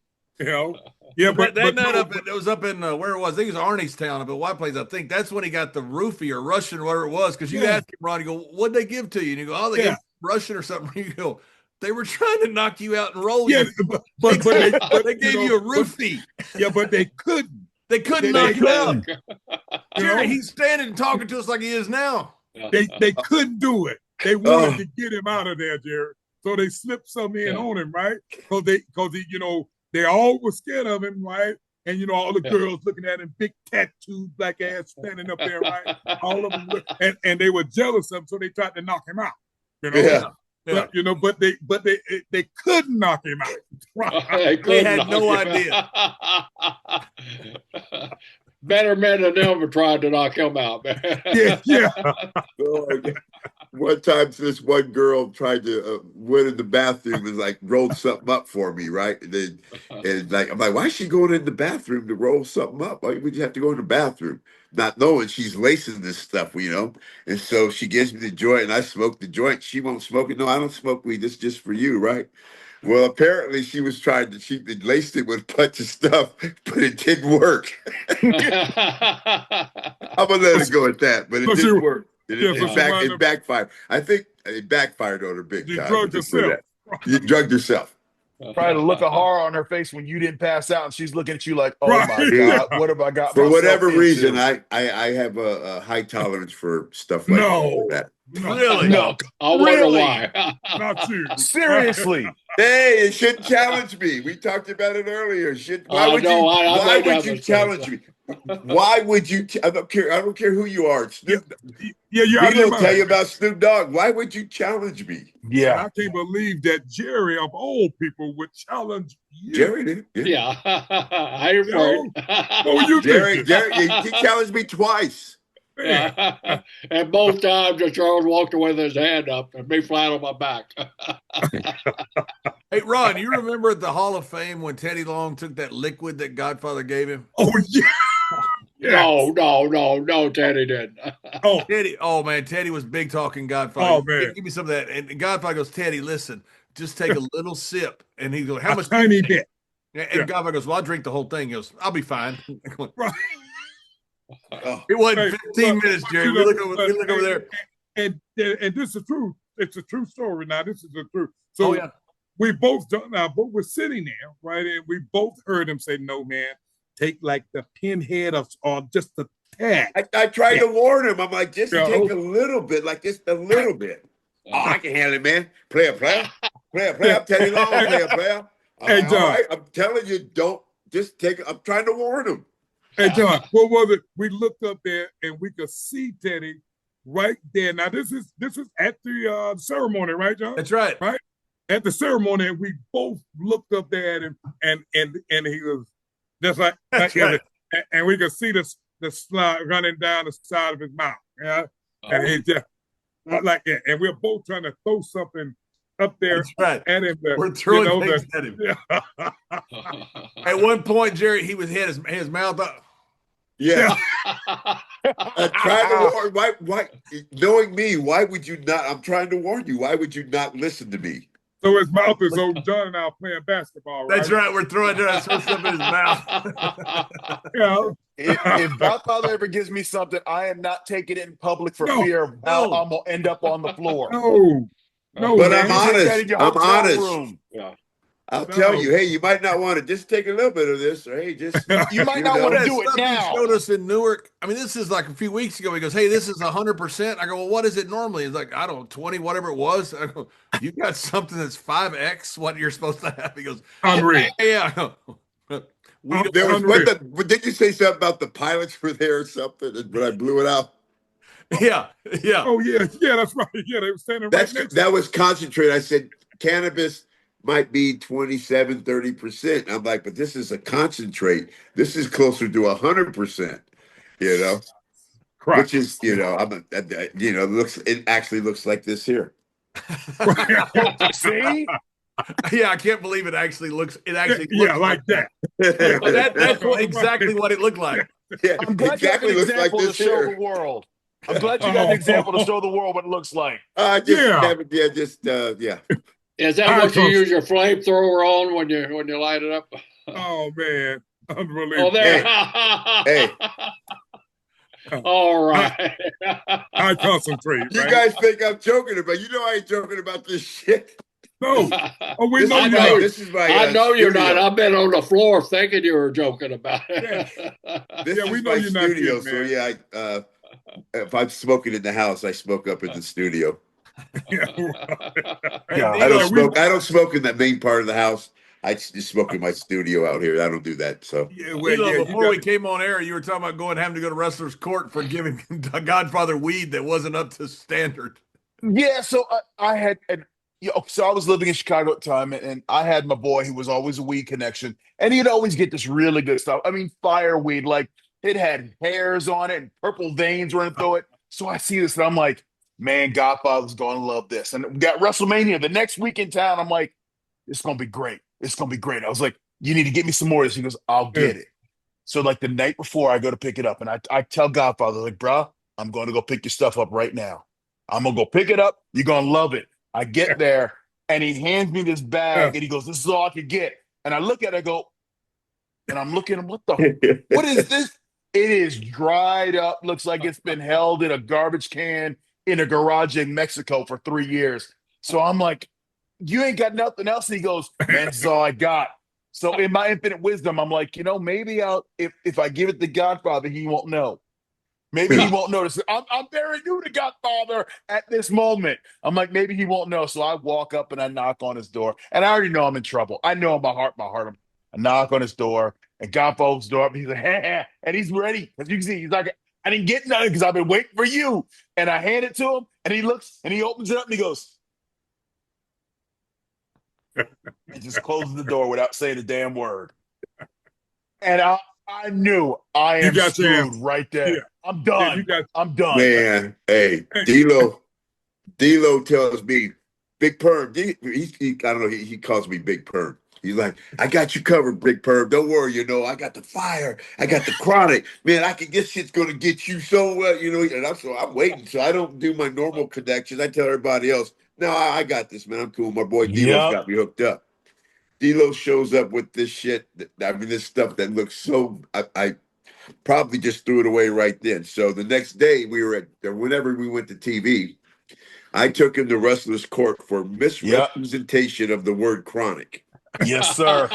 Yeah, but that night it was up in where it was. I think it was Arniestown up at White Plains. I think that's when he got the roofie or Russian, whatever it was. Because you asked him, Ron, you go, "What'd they give to you?" And you go, "Oh, they gave Russian or something." You go, "They were trying to knock you out and roll you." But they gave you a roofie. Yeah, but they couldn't. They couldn't knock you out. Jerry, he's standing and talking to us like he is now. They couldn't do it. They wanted to get him out of there, Jerry. So they slipped some in on him, right? Because they all were scared of him, right? And all the girls looking at him, big tattooed black ass standing up there, right? All of them, and they were jealous of him, so they tried to knock him out. But, but they couldn't knock him out. Right? They had no idea. Better men than them have tried to knock him out, man. Yeah. One time, this one girl tried to went in the bathroom and like rolled something up for me, right? And like I'm like, why is she going in the bathroom to roll something up? Why would you have to go in the bathroom? Not knowing she's lacing this stuff, you know. And so she gives me the joint, and I smoke the joint. She won't smoke it. No, I don't smoke weed. This is just for you, right? Well, apparently she was trying to. She laced it with a bunch of stuff, but it didn't work. I'm gonna let it go at that, but it didn't work. It backfired. I think it backfired on her big time. You drugged yourself. You drugged yourself. Probably the look of horror on her face when you didn't pass out, and she's looking at you like, "Oh my God, what have I got?" For whatever reason, I have a high tolerance for stuff like that. Really? No, I wonder why. Not you. Seriously. Hey, it shouldn't challenge me. We talked about it earlier. Why would you challenge me? Why would you? I don't care. I don't care who you are. Snoop. Yeah, we don't tell you about Snoop Dogg. Why would you challenge me? Yeah, I can't believe that Jerry of all people would challenge you. Jerry did. Yeah, I remember. Jerry, he challenged me twice. Yeah. And both times the Charles walked away with his hand up and me flat on my back. Hey, Ron, you remember at the Hall of Fame when Teddy Long took that liquid that Godfather gave him? Oh, yeah. No, Teddy didn't. Teddy, man, Teddy was big talking Godfather. Oh, man. Give me some of that. And Godfather goes, Teddy, listen, just take a little sip. And he goes, how much? Tiny bit. And Godfather goes, well, I'll drink the whole thing. He goes, I'll be fine. Right. It wasn't 15 minutes, Jerry. We look over there. And this is true. It's a true story. Now, this is the truth. So we both were sitting there, right? And we both heard him say, no, man, take like the pinhead or just the tag. I tried to warn him. I'm like, just take a little bit, like just a little bit. Oh, I can handle it, man. Player. I'm telling you, player. Hey, John. All right, I'm telling you, don't just take it. I'm trying to warn him. Hey, John, what was it? We looked up there and we could see Teddy right there. Now, this is at the ceremony, right, John? That's right. Right? At the ceremony, and we both looked up there at him, and he was just like right. And we could see the slide running down the side of his mouth. Yeah. And he just like that. And we're both trying to throw something up there at him. We're throwing things at him. At one point, Jerry, he had his mouth up. Yeah. Trying to warn. Why? Knowing me, why would you not? I'm trying to warn you. Why would you not listen to me? So his mouth is so John and I are playing basketball, right? That's right. We're throwing stuff in his mouth. If Godfather ever gives me something, I am not taking it in public for fear of how I'm going to end up on the floor. No, but man. I'm honest. Yeah. I'll tell you, hey, you might not want to just take a little bit of this, or hey, just you might not want to do it now. He showed us in Newark. I mean, this is like a few weeks ago. He goes, "Hey, this is 100%." I go, "Well, what is it normally?" He's like, "I don't know, 20, whatever it was." I go, "You got something that's 5x what you're supposed to have?" He goes, "Unreal." Yeah. Did you say something about the pilots were there or something? But I blew it out. Yeah. Oh yeah, that's right. Yeah, they were standing right next. That was concentrate. I said cannabis might be 27, 30%. I'm like, but this is a concentrate. This is closer to 100%. You know, correct. Which is, it actually looks like this here. See? Yeah, I can't believe it actually looks. It actually looks like that. That's exactly what it looked like. Yeah, I'm glad exactly you have an looks like example this to show here. the world. I'm glad you got an example to show the world what it looks like. Is that what you use your flamethrower on when you light it up? Oh man, unbelievable! Oh, there. Hey. All right. I concentrate. You guys think I'm joking about? You know I ain't joking about this shit. No. Oh, we know you're not. This is my. I know you're not. I've been on the floor thinking you were joking about it. This is we know my you're studio, not kidding, so yeah. If I'm smoking in the house, I smoke up in the studio. I don't smoke in that main part of the house. I just smoke in my studio out here. I don't do that. So before we came on air, you were talking about having to go to wrestler's court for giving Godfather weed that wasn't up to standard. Yeah, so I had, so I was living in Chicago at the time, and I had my boy who was always a weed connection, and he'd always get this really good stuff. I mean, fire weed, like it had hairs on it and purple veins running through it. So I see this, and I'm like, man, Godfather's going to love this. And we got WrestleMania the next week in town. I'm like, it's going to be great. It's going to be great. I was like, you need to get me some more of this. He goes, I'll get it. So like the night before I go to pick it up, and I tell Godfather, like, bro, I'm going to go pick your stuff up right now. I'm going to go pick it up. You're going to love it. I get there and he hands me this bag and he goes, this is all I could get. And I look at it, I go, and I'm looking at him, what is this? It is dried up. Looks like it's been held in a garbage can in a garage in Mexico for 3 years. So I'm like, you ain't got nothing else. And he goes, man, this is all I got. So in my infinite wisdom, I'm like, maybe if I give it to Godfather, he won't know. Maybe he won't notice. I'm very new to Godfather at this moment. I'm like, maybe he won't know. So I walk up and I knock on his door. And I already know I'm in trouble. I know in my heart. I knock on his door and Godfather's door up. He's like, hey, and he's ready. As you can see, he's like, I didn't get nothing because I've been waiting for you. And I hand it to him and he looks and he opens it up and he goes, and just closes the door without saying a damn word. And I knew I am screwed right there. Yeah. I'm done. I'm done. Man, hey, D'lo tells me, Big Perm. I don't know. He calls me Big Perm. He's like, I got you covered, Big Perm. Don't worry. I got the fire. I got the chronic. Man, this shit's gonna get you so well. And I'm waiting. So I don't do my normal connections. I tell everybody else, no, I got this, man. I'm cool. My boy D'lo's got me hooked up. D'lo shows up with this shit. This stuff that looks so. I probably just threw it away right then. So the next day whenever we went to TV, I took him to Wrestler's Court for misrepresentation of the word chronic. Yes, sir.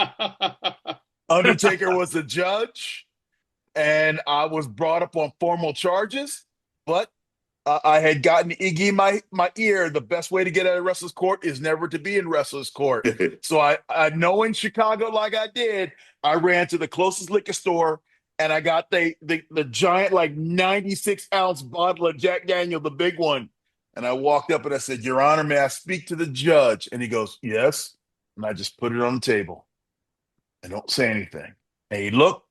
Undertaker was the judge, and I was brought up on formal charges, but I had gotten Iggy in my ear. The best way to get out of Wrestler's Court is never to be in Wrestler's Court. So I knowing Chicago like I did, I ran to the closest liquor store and I got the giant 96-ounce bottle of Jack Daniel, the big one. And I walked up and I said, Your Honor, may I speak to the judge? And he goes, yes. And I just put it on the table. I don't say anything. And he looked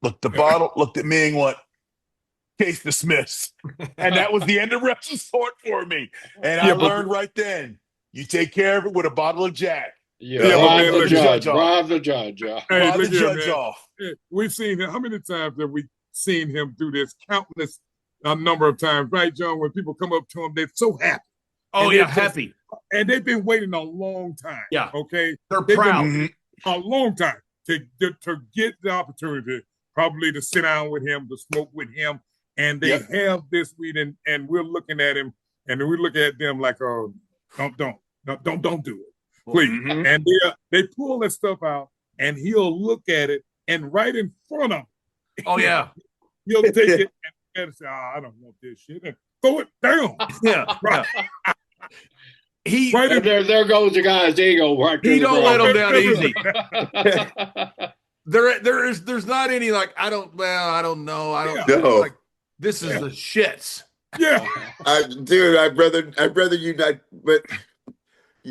the bottle, looked at me and went, case dismissed. And that was the end of Wrestler's Court for me. And I learned right then, you take care of it with a bottle of Jack. Bribe the judge. Bribe the judge. Bribe the judge off. We've seen him. How many times have we seen him do this? Countless number of times, right, John? When people come up to him, they're so happy. Oh, yeah, happy. And they've been waiting a long time. Yeah. Okay. They've proud. A long time to get the opportunity, probably to sit down with him, to smoke with him. And they have this weed, and we're looking at him, and we look at them like, oh, don't do it, please. Mm-hmm. And they pull that stuff out, and he'll look at it, and right in front of him, he'll take it and say, I don't want this shit, and throw it down. Yeah, right. There goes the guy's ego. Right, he don't let him down easy. There's not any I don't know. This is the shits. Yeah. Dude, I'd rather you not, but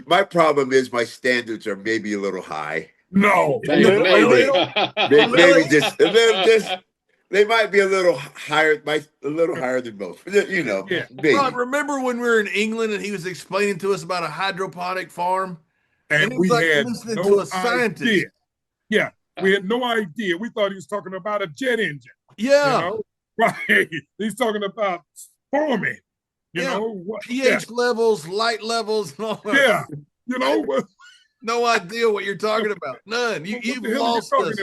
my problem is my standards are maybe a little high. No. Maybe just they might be a little higher than most. Maybe. Ron, remember when we were in England and he was explaining to us about a hydroponic farm? And we had listening to a scientist. Idea. Yeah. We had no idea. We thought he was talking about a jet engine. Yeah. Right. He's talking about farming. You know what? pH levels, light levels, and all that. Yeah. No idea what you're talking about. None. You've lost us.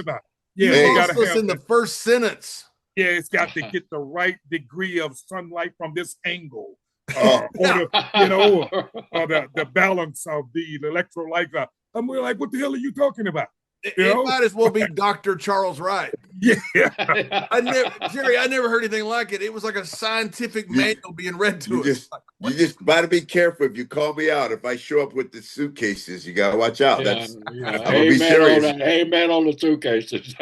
Yeah, you lost us in the first sentence. Yeah, it's got to get the right degree of sunlight from this angle. Or the balance of the electrolyte. And we're like, what the hell are you talking about? It might as well be Dr. Charles Wright. Yeah. Jerry, I never heard anything like it. It was like a scientific manual being read to us. You just got to be careful if you call me out. If I show up with the suitcases, you got to watch out. Amen on the suitcases.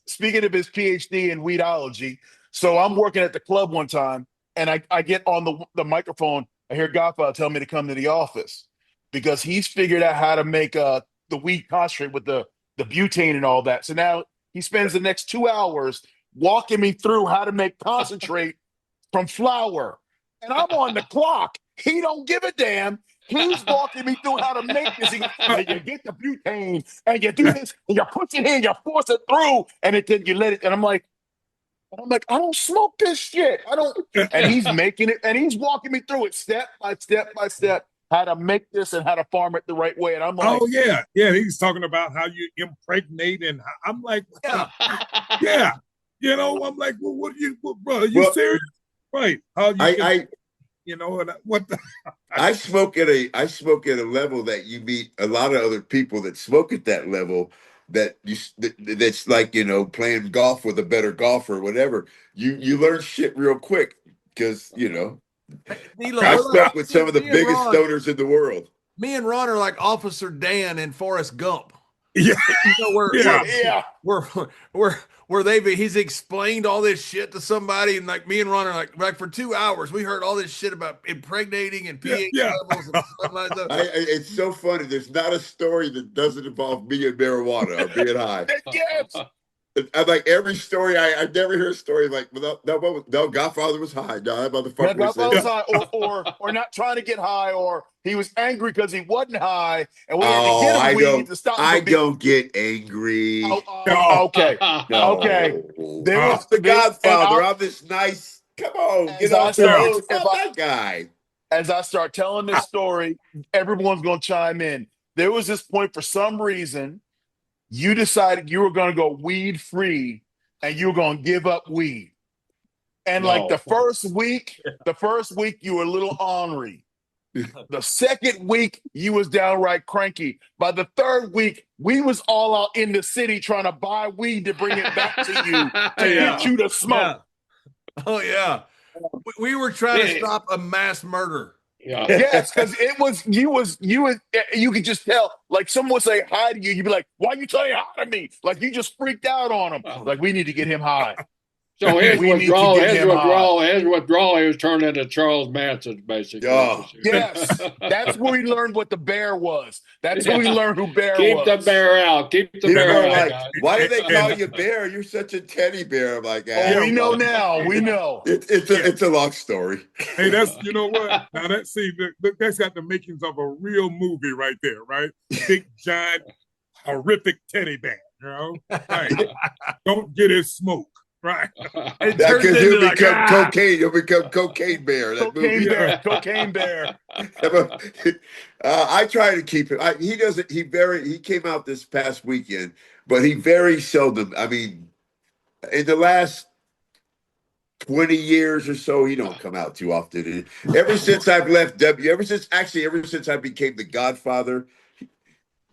Speaking of his PhD in weedology, so I'm working at the club one time, and I get on the microphone. I hear Godfather tell me to come to the office, because he's figured out how to make the weed concentrate with the butane and all that. So now he spends the next 2 hours walking me through how to make concentrate from flour. And I'm on the clock. He don't give a damn. He's walking me through how to make this. He goes, "Hey, you get the butane and you do this and you push it in, you force it through, and then you let it." And I'm like, I don't smoke this shit. I don't. And he's making it, and he's walking me through it step by step by step, how to make this and how to farm it the right way. And I'm like, oh yeah, he's talking about how you impregnate, and I'm like, Yeah. yeah, I'm like, well, what are you, bro? Are you serious? Right? How you? And what the? I smoke at a level that you meet a lot of other people that smoke at that level. That's like playing golf with a better golfer or whatever. You learn shit real quick because I stuck with some of the biggest stoners in the world. Me and Ron are like Officer Dan in Forrest Gump. Yeah, he's explained all this shit to somebody, and like me and Ron are like for 2 hours we heard all this shit about impregnating and pH levels and stuff like that. It's so funny. There's not a story that doesn't involve me and marijuana or being high. yes. I'm like every story. I never hear a story like no Godfather was high. No, that motherfucker was high, or not trying to get high, or he was angry because he wasn't high, and we had to get him weed to stop him. I don't get angry. Okay. No. Okay. There was the Godfather. I'm this nice. Come on, get off that guy. As I start telling this story, everyone's going to chime in. There was this point for some reason. You decided you were going to go weed free and you were going to give up weed. And like the first week you were a little ornery. The second week you was downright cranky. By the third week, we was all out in the city trying to buy weed to bring it back to you to get you to smoke. Yeah. Oh yeah. We were trying to stop a mass murder. Yeah. Yes, because you could just tell, like someone would say hi to you, you'd be like, "Why you saying hi to me?" Like you just freaked out on him. Like, we need to get him high. So his withdrawal, he was turned into Charles Manson, basically. Oh. Yes, that's where we learned what the bear was. That's where we learned who Bear Keep was. the bear out. Keep the bear out. Like, why do they call you Bear? You're such a teddy bear. I'm like, we know now. We know. It's a long story. Hey, that's what. Now that's got the makings of a real movie right there, right? Big, giant, horrific teddy bear. Right? Don't get his smoke. Right. Because he'll become cocaine. He'll become Cocaine Bear. That movie. Cocaine Bear. I try to keep him. He doesn't. He came out this past weekend, but he very seldom. I mean, in the last 20 years or so, he don't come out too often. Ever since I've left ever since I became the Godfather.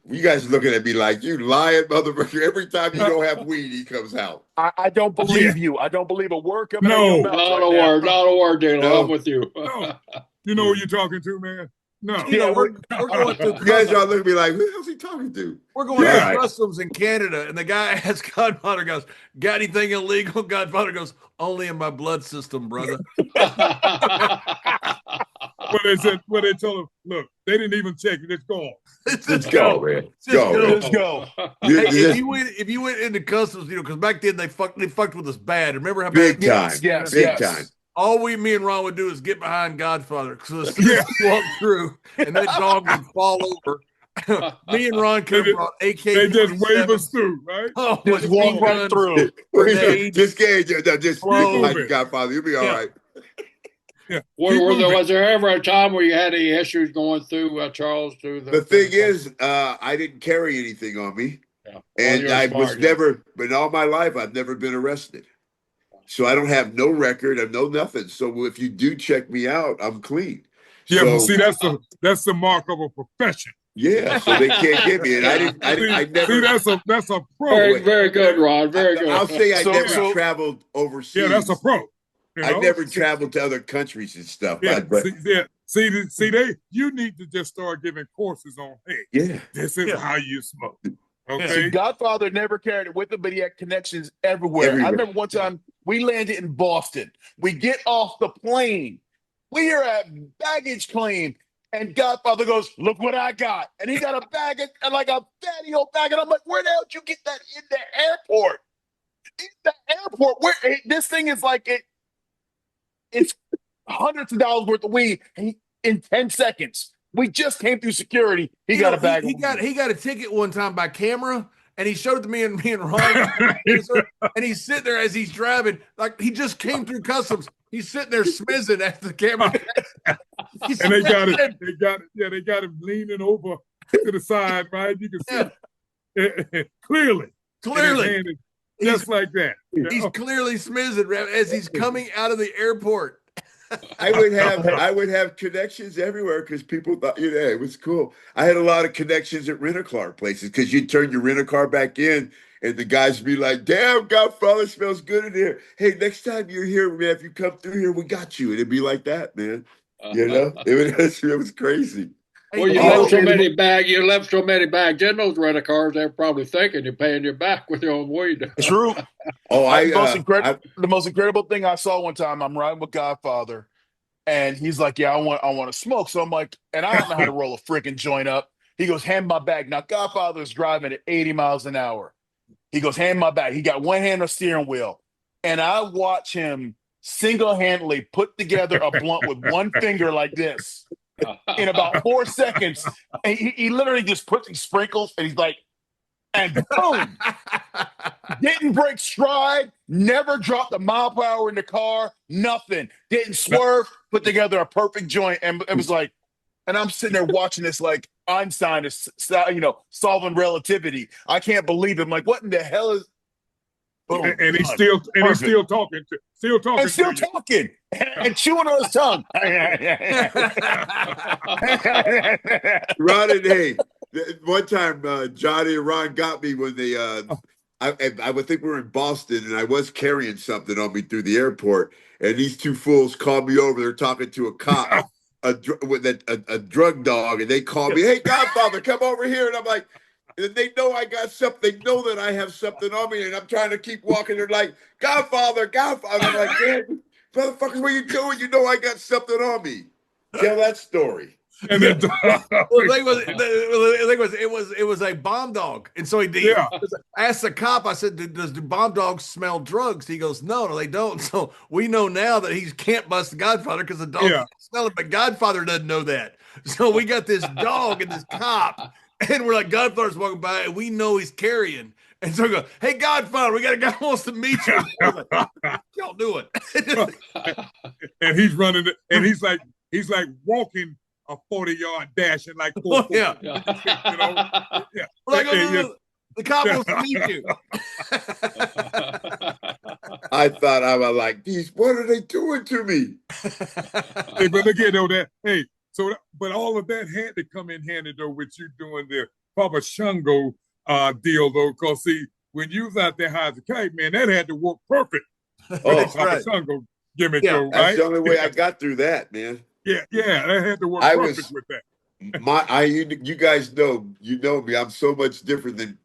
You guys are looking at me like, you lying motherfucker. Every time you don't have weed, he comes out. I don't believe you. I don't believe a word coming out of your mouth. Not a word, D'lo. No. I'm with you. No. You know who you're talking to, man? No. We're going through. You guys are looking at me like, who the hell's he talking to? We're going through customs in Canada, and the guy asks Godfather, goes, "Got anything illegal?" Godfather goes, "Only in my blood system, brother." What they told him, look, they didn't even check it. It's gone. Let's go, man. Let's go. If you went into customs, because back then they fucked with us bad. Remember how big bad? time? Yes. Big time. All me and Ron would do is get behind Godfather, because as soon as we walk through and that dog would fall over, me and Ron could have brought AK. They just wave us through, right? Oh, just walk right through. Just behind Godfather. You'll be all right. Yeah. Was there ever a time where you had any issues going through Charles? The thing is, I didn't carry anything on me, and I was never. But all my life, I've never been arrested, so I don't have no record. I've no nothing. So if you do check me out, I'm clean. Yeah, but see, that's the mark of a profession. Yeah, so they can't get me, and I never. See, that's a pro. Very, very good, Ron. Very good. I'll say I never traveled overseas. Yeah, that's a pro. I never traveled to other countries and stuff. Yeah, you need to just start giving courses on, hey, this is how you smoke. Okay. See, Godfather never carried it with him, but he had connections everywhere. I remember one time we landed in Boston. We get off the plane. We are at baggage claim. And Godfather goes, "Look what I got." And he got a bag, and like a fatty old bag. And I'm like, where the hell did you get that in the airport? In the airport. Where this thing is like it. It's hundreds of dollars worth of weed in 10 seconds. We just came through security. He got a bag. He got a ticket one time by camera, and he showed it to me and Ron. And he's sitting there as he's driving, like he just came through customs. He's sitting there smizzing at the camera. And they got him leaning over to the side, right? You can see it clearly. Just like that. He's clearly smizzing as he's coming out of the airport. I would have connections everywhere because people thought, it was cool. I had a lot of connections at rent-a-car places because you'd turn your rent-a-car back in and the guys would be like, damn, Godfather smells good in here. Hey, next time you're here, man, if you come through here, we got you. And it'd be like that, man. It was crazy. Well, you left so many bags in those rent-a-cars, they're probably thinking you're paying your back with your own weed. True. The most incredible thing I saw one time, I'm riding with Godfather, and he's like, yeah, I want to smoke. So I'm like, and I don't know how to roll a freaking joint up. He goes, hand my bag. Now, Godfather's driving at 80 miles an hour. He goes, hand my bag. He got one hand on the steering wheel. And I watch him single-handedly put together a blunt with one finger like this. In about 4 seconds, and he literally just puts these sprinkles, and he's like, and boom, didn't break stride, never dropped a mile per hour in the car, nothing, didn't swerve, put together a perfect joint, and it was like, and I'm sitting there watching this like Einstein is, solving relativity. I can't believe it. I'm like, what in the hell is? Boom, and he's still talking, and chewing on his tongue. Ron and hey, one time Johnny and Ron got me when they I would think we were in Boston and I was carrying something on me through the airport, and these two fools called me over. They're talking to a cop, a drug dog, and they called me, hey, Godfather, come over here, and I'm like. And they know I got something. They know that I have something on me, and I'm trying to keep walking. They're like, Godfather. I'm like, damn, motherfuckers, what are you doing? You know I got something on me. Tell that story. And then, it was a bomb dog, and so he asked the cop. I said, "Do bomb dogs smell drugs?" He goes, "No, they don't." So we know now that he can't bust the Godfather because the dog can't smell it, but Godfather doesn't know that. So we got this dog and this cop. And we're like, Godfather's walking by, and we know he's carrying. And so we go, hey, Godfather, we got a guy who wants to meet you. Like, y'all do it. And he's running, and he's like walking a 40-yard dash in like 4 yeah. We're like, the cop wants to meet you. I thought I was like, geez, what are they doing to me? Hey, but again, though, so, but all of that had to come in handy, though, with you doing the Papa Shango deal, though, because, see, when you was out there high as a kite, man, that had to work perfect. Oh, Papa Shango gimmick, though, right? That's the only way I got through that, man. Yeah, that had to work perfect with that. You guys know me. I'm so much different than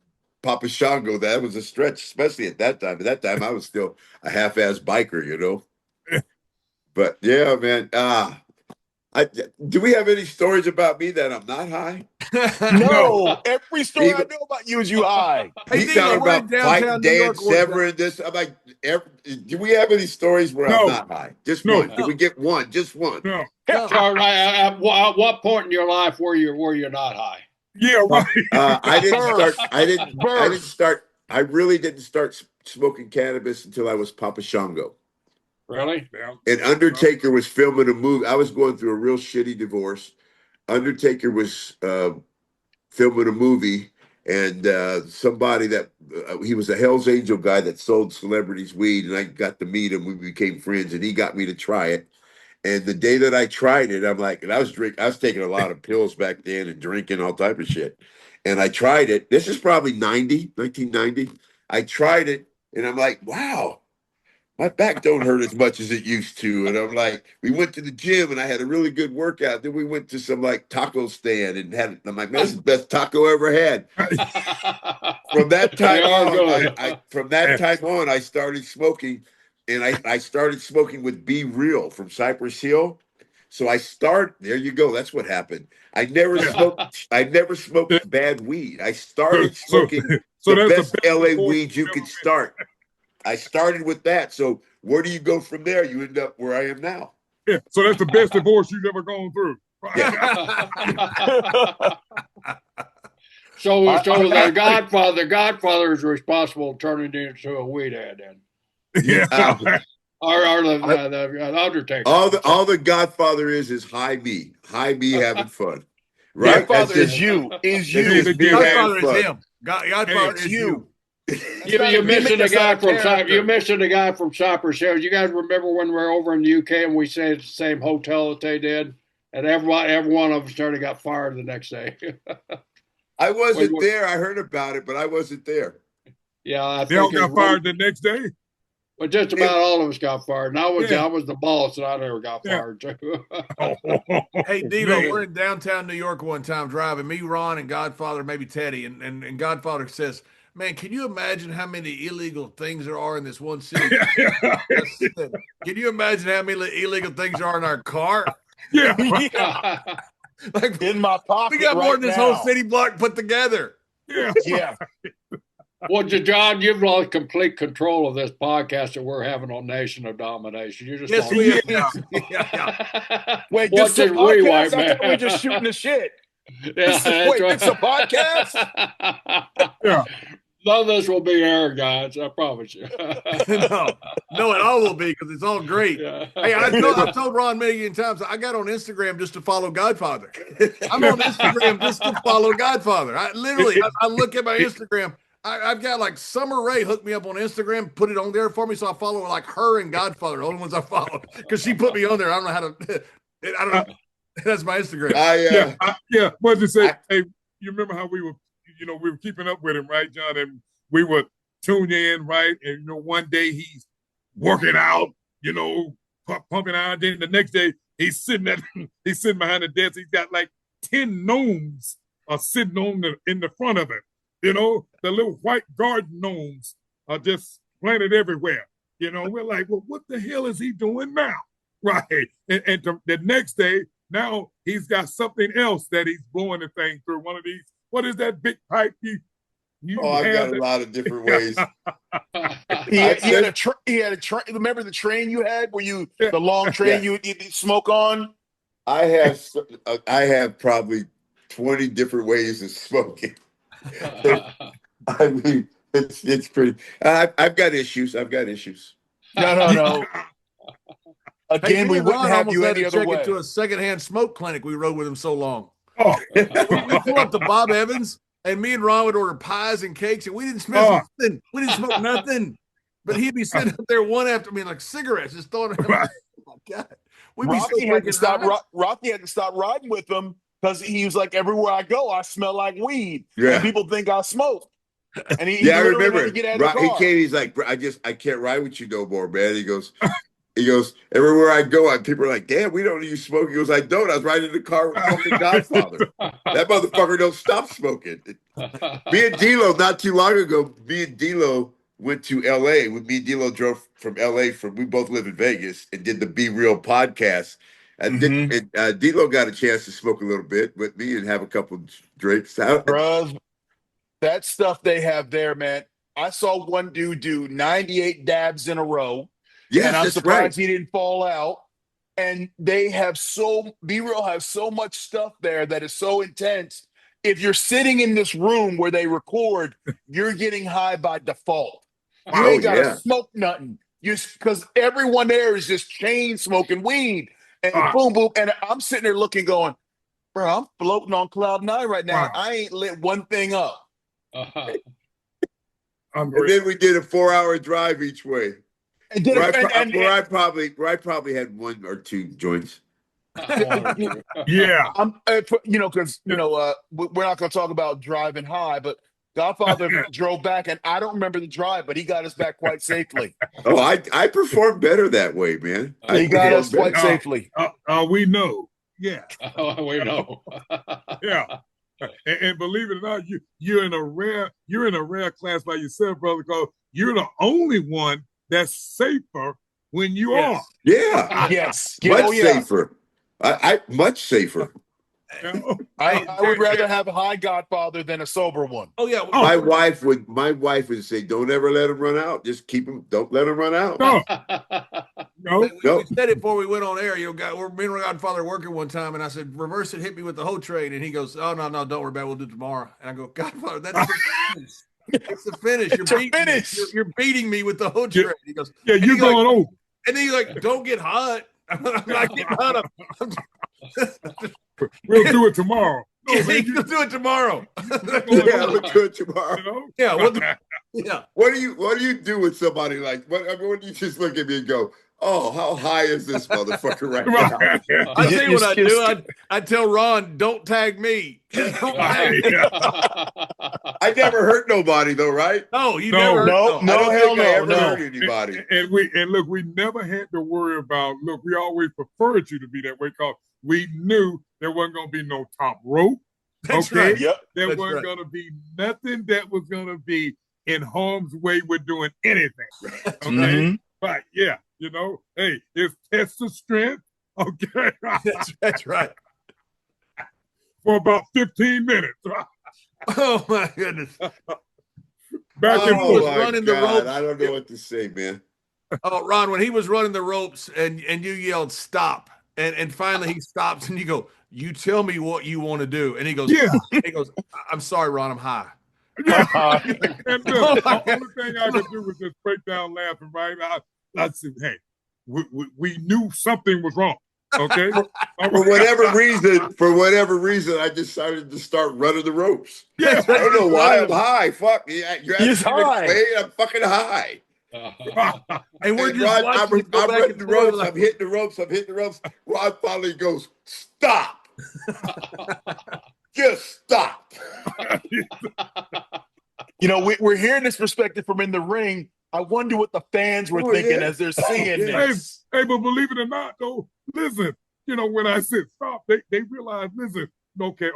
Papa Shango. That was a stretch, especially at that time. At that time, I was still a half-ass biker, But, yeah, man, do we have any stories about me that I'm not high? No. Every story I know about you is you high. He's talking about fighting Dan Severn. I'm like, do we have any stories where I'm not high? Just one. Did we get one? Just one. No. Charlie, at what point in your life were you not high? Yeah, right. I really didn't start smoking cannabis until I was Papa Shango. Really? And Undertaker was filming a movie. I was going through a real shitty divorce. Undertaker was filming a movie, and somebody that he was a Hell's Angel guy that sold celebrities weed, and I got to meet him. We became friends, and he got me to try it. And the day that I tried it, I'm like, and I was taking a lot of pills back then and drinking all type of shit. And I tried it. This is probably 1990. I tried it, and I'm like, wow. My back don't hurt as much as it used to. And I'm like, we went to the gym and I had a really good workout. Then we went to some like taco stand and I'm like, man, this is the best taco I ever had. From that time on, I started smoking, and I started smoking with Be Real from Cypress Hill. So there you go. That's what happened. I never smoked bad weed. I started smoking the best LA weed you could start. I started with that. So where do you go from there? You end up where I am now. Yeah. So that's the best divorce you've ever gone through. So the Godfather is responsible for turning it into a weed ad then. Yeah. Or the Undertaker. All the Godfather is high me having fun. Right? Godfather is you. Is you. It's me Godfather having is fun. him. Godfather is you. You're missing the guy from you're missing the guy from Cypress Hills. You guys remember when we were over in the UK and we stayed at the same hotel that they did, and every one of them started got fired the next day. I wasn't there. I heard about it, but I wasn't there. Yeah, They all got fired the next day. But just about all of us got fired. And I was the boss, and I never got fired too. Hey, D'lo, we're in downtown New York one time driving, me, Ron, and Godfather, maybe Teddy, and Godfather says, man, can you imagine how many illegal things there are in this one city? Can you imagine how many illegal things are in our car? Yeah. Like in my pocket. We got more than this whole city block put together. Yeah. Well, John, you've lost complete control of this podcast that we're having on Nation of Domination. You're just Wait, this is a podcast? I thought we were just shooting the shit. Yeah, it's a podcast? Yeah. None of this will be air, guys. I promise you. No, it all will be because it's all great. Yeah. Hey, I've told Ron many times I got on Instagram just to follow Godfather. I'm on Instagram just to follow Godfather. I look at my Instagram. I've got like Summer Rae hooked me up on Instagram, put it on there for me, so I follow like her and Godfather, the only ones I follow, because she put me on there. I don't know how to. I don't know. That's my Instagram. What to say? Hey, you remember how we were keeping up with him, right, John? And we would tune in, right? And one day he's working out, pumping iron. Then the next day he's sitting behind the desk. He's got like 10 gnomes sitting in the front of him. The little white garden gnomes are just planted everywhere. We're like, well, what the hell is he doing now? Right. And the next day, now he's got something else that he's blowing the thing through. One of these, what is that big pipe I've got a lot of different ways. He had a train. Remember the train you had the long train you smoke on? I have probably 20 different ways of smoking. I mean, it's pretty. I've got issues. No. Again, we wouldn't have you any other way. To a secondhand smoke clinic. We rode with him so long. We pull up to Bob Evans, and me and Ron would order pies and cakes, and we didn't smoke nothing. We didn't smoke nothing. But he'd be sitting up there one after me, like cigarettes, just throwing them. Oh my God. Rocky had to stop riding with him because he was like, everywhere I go, I smell like weed. Yeah. And people think I smoke. And he I remember. Get out of the car. He came. He's like, I can't ride with you no more, man. He goes, everywhere I go, people are like, damn, we don't know you smoke. He goes, I don't. I was riding in the car with fucking Godfather. That motherfucker don't stop smoking. Me and D'lo, not too long ago, me and D'lo went to L.A. Me and D'lo drove from L.A. We both live in Vegas and did the Be Real podcast. And D'lo got a chance to smoke a little bit with me and have a couple drinks out. Bruh, that stuff they have there, man. I saw one dude do 98 dabs in a row. Yes, and I'm that's surprised right. he didn't fall out. And they have Be Real has so much stuff there that is so intense. If you're sitting in this room where they record, you're getting high by default. You ain't got to smoke nothing. Because everyone there is just chain smoking weed. And boom, boom. And I'm sitting there looking, going, bro, I'm floating on cloud 9 right now. I ain't lit one thing up. And then we did a 4-hour drive each way. Where I probably had 1 or 2 joints. Yeah. Because we're not going to talk about driving high, but Godfather drove back, and I don't remember the drive, but he got us back quite safely. Oh, I performed better that way, man. He got us quite safely. We know. Yeah. We know. Yeah. And believe it or not, you're in a rare class by yourself, brother, because you're the only one that's safer when you are. Yeah. Yes. Much safer. I much safer. You know? I would rather have a high Godfather than a sober one. Oh yeah. My wife would say, "Don't ever let him run out. Just keep him. Don't let him run out." No, no. We said it before we went on air. Me and Godfather working one time, and I said, "Reverse it, hit me with the whole trade." And he goes, "Oh no, don't worry about it. We'll do it tomorrow." And I go, "Godfather, that's the finish. It's the finish. You're beating me with the whole trade." He goes, "Yeah, you're going over." And then he's like, "Don't get hot." I'm not getting hot. We'll do it tomorrow. No, Yeah, man, you'll do it tomorrow. We'll do it tomorrow. You know? Yeah. What do you do with somebody like? When you just look at me and go, "Oh, how high is this motherfucker right now?" I tell you what I do. I tell Ron, "Don't tag me." Don't tag me. I never hurt nobody though, right? No, you No, never. no, I don't hell think I ever no. hurt anybody. And look, we never had to worry about. Look, we always preferred you to be that way because we knew there wasn't going to be no top rope. That's okay, right. Yep. there That's wasn't right. going to be nothing that was going to be in harm's way with doing anything. Okay, Mhm. right? Yeah, you know, hey, it's test of strength. Okay, That's right. for about 15 minutes. Oh my goodness. Back and was forth. running the ropes. I don't know what to say, man. Oh, Ron, when he was running the ropes and you yelled stop, and finally he stops and you go, "You tell me what you want to do," and he goes, Yeah. "I'm sorry, Ron, I'm high." And look, the only thing I could do was just break down laughing, right? I said, hey, we knew something was wrong. Okay. For whatever reason, I decided to start running the ropes. Yeah. I don't know why I'm high. Fuck, you're He's asking me to high. explain. I'm fucking high. And we're And just Ron, watching I'm him go back running and the forth ropes. like- I'm hitting the ropes. Ron finally goes, "Stop! Just stop!" You know, we're hearing this perspective from in the ring. I wonder what the fans were thinking as they're seeing this. Hey, but believe it or not, though, listen, you know, when I said stop, they realized, listen, okay,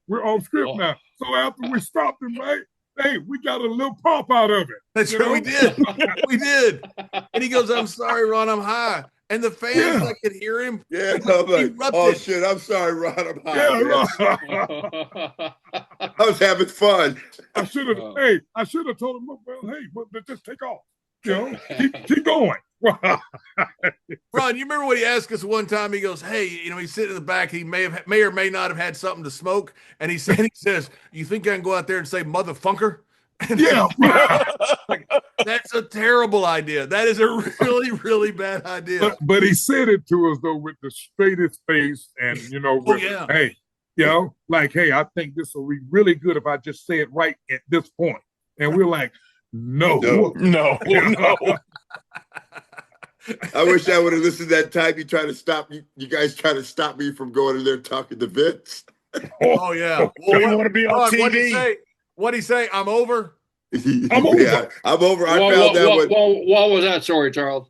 we're off script now. So after we stopped him, right? Hey, we got a little pop out of it. That's right, we did. We did. And he goes, "I'm sorry, Ron, I'm high." And the fans, I could hear him. Yeah, I'm like, Erupted. "Oh shit, I'm sorry, Ron. I'm high." Yeah, I was having fun. I should have told him, well, hey, but just take off. You know, keep going. Ron, you remember what he asked us one time? He goes, "Hey, you know," he's sitting in the back. He may or may not have had something to smoke. And he says, "You think I can go out there and say motherfunker?" And Yeah. like, that's a terrible idea. That is a really, really bad idea. But he said it to us though with the straightest face, and you know, hey, you know, like, hey, I think this will be really good if I just say it right at this point. And we're like, no. I wish I would have listened that time you guys try to stop me from going in there talking to Vince. Oh yeah. Well, you want to be on TV? What'd he say? I'm over. I'm over. Yeah, I'm over. I found out what was that? Sorry, Charles.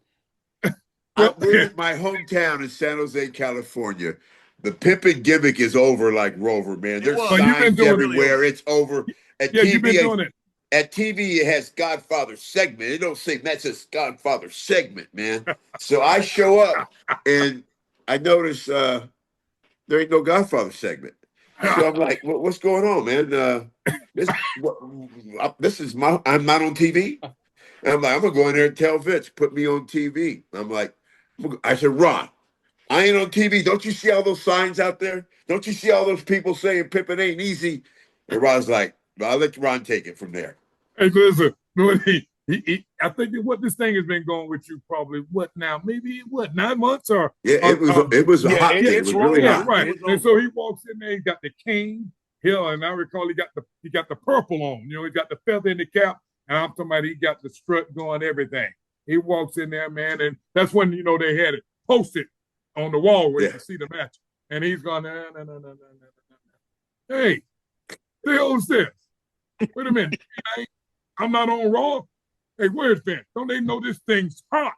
We're in my hometown in San Jose, California. The pimping gimmick is over like Rover, man. There's signs everywhere. It's over. At TV, you've been doing it. At TV, it has Godfather segment. It don't say that says Godfather segment, man. So I show up and I notice there ain't no Godfather segment. So I'm like, what's going on, man? This is I'm not on TV. And I'm like, I'm gonna go in there and tell Vince, put me on TV. I'm like, I said, "Ron, I ain't on TV. Don't you see all those signs out there? Don't you see all those people saying pimping ain't easy?" And Ron's like, "Well, I'll let Ron take it from there." Hey, listen, I think that what this thing has been going with you probably maybe 9 months or it was a hot day. It was really hot. Right. And so he walks in there, he got the cane here, and I recall he got the purple on, you know, he got the feather in the cap, and I'm talking about he got the strut going, everything. He walks in there, man, and that's when, you know, they had it posted on the wall where you can see the match. And he's going, no. Hey, the hell is this? Wait a minute. I'm not on Raw. Hey, where's Vince? Don't they know this thing's hot?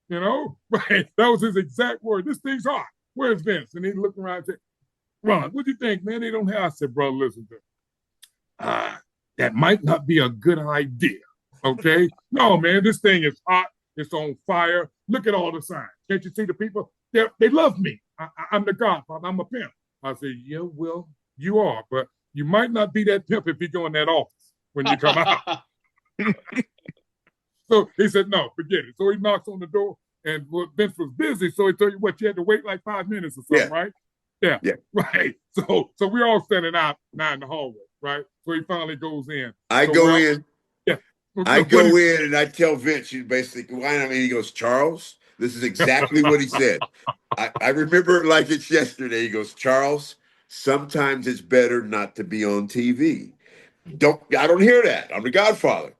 You know? Right. That was his exact word. This thing's hot. Where's Vince? And he looked around and said, "Ron, what do you think, man? They don't have." I said, "Bro, listen to me. That might not be a good idea. Okay? No, man, this thing is hot. It's on fire. Look at all the signs. Can't you see the people? They love me. I'm the Godfather. I'm a pimp. I said, yeah, well, you are, but you might not be that pimp if you go in that office when you come out. So he said, no, forget it. So he knocks on the door, and Vince was busy, so he told you what, you had to wait like 5 minutes or something, right? Yeah, right. So we're all standing out now in the hallway, right? So he finally goes in. I so go in. Yeah. I go in and I tell Vince, you basically, why not? He goes, Charles, this is exactly what he said. I remember it like it's yesterday. He goes, Charles, sometimes it's better not to be on TV. I don't hear that. I'm the Godfather.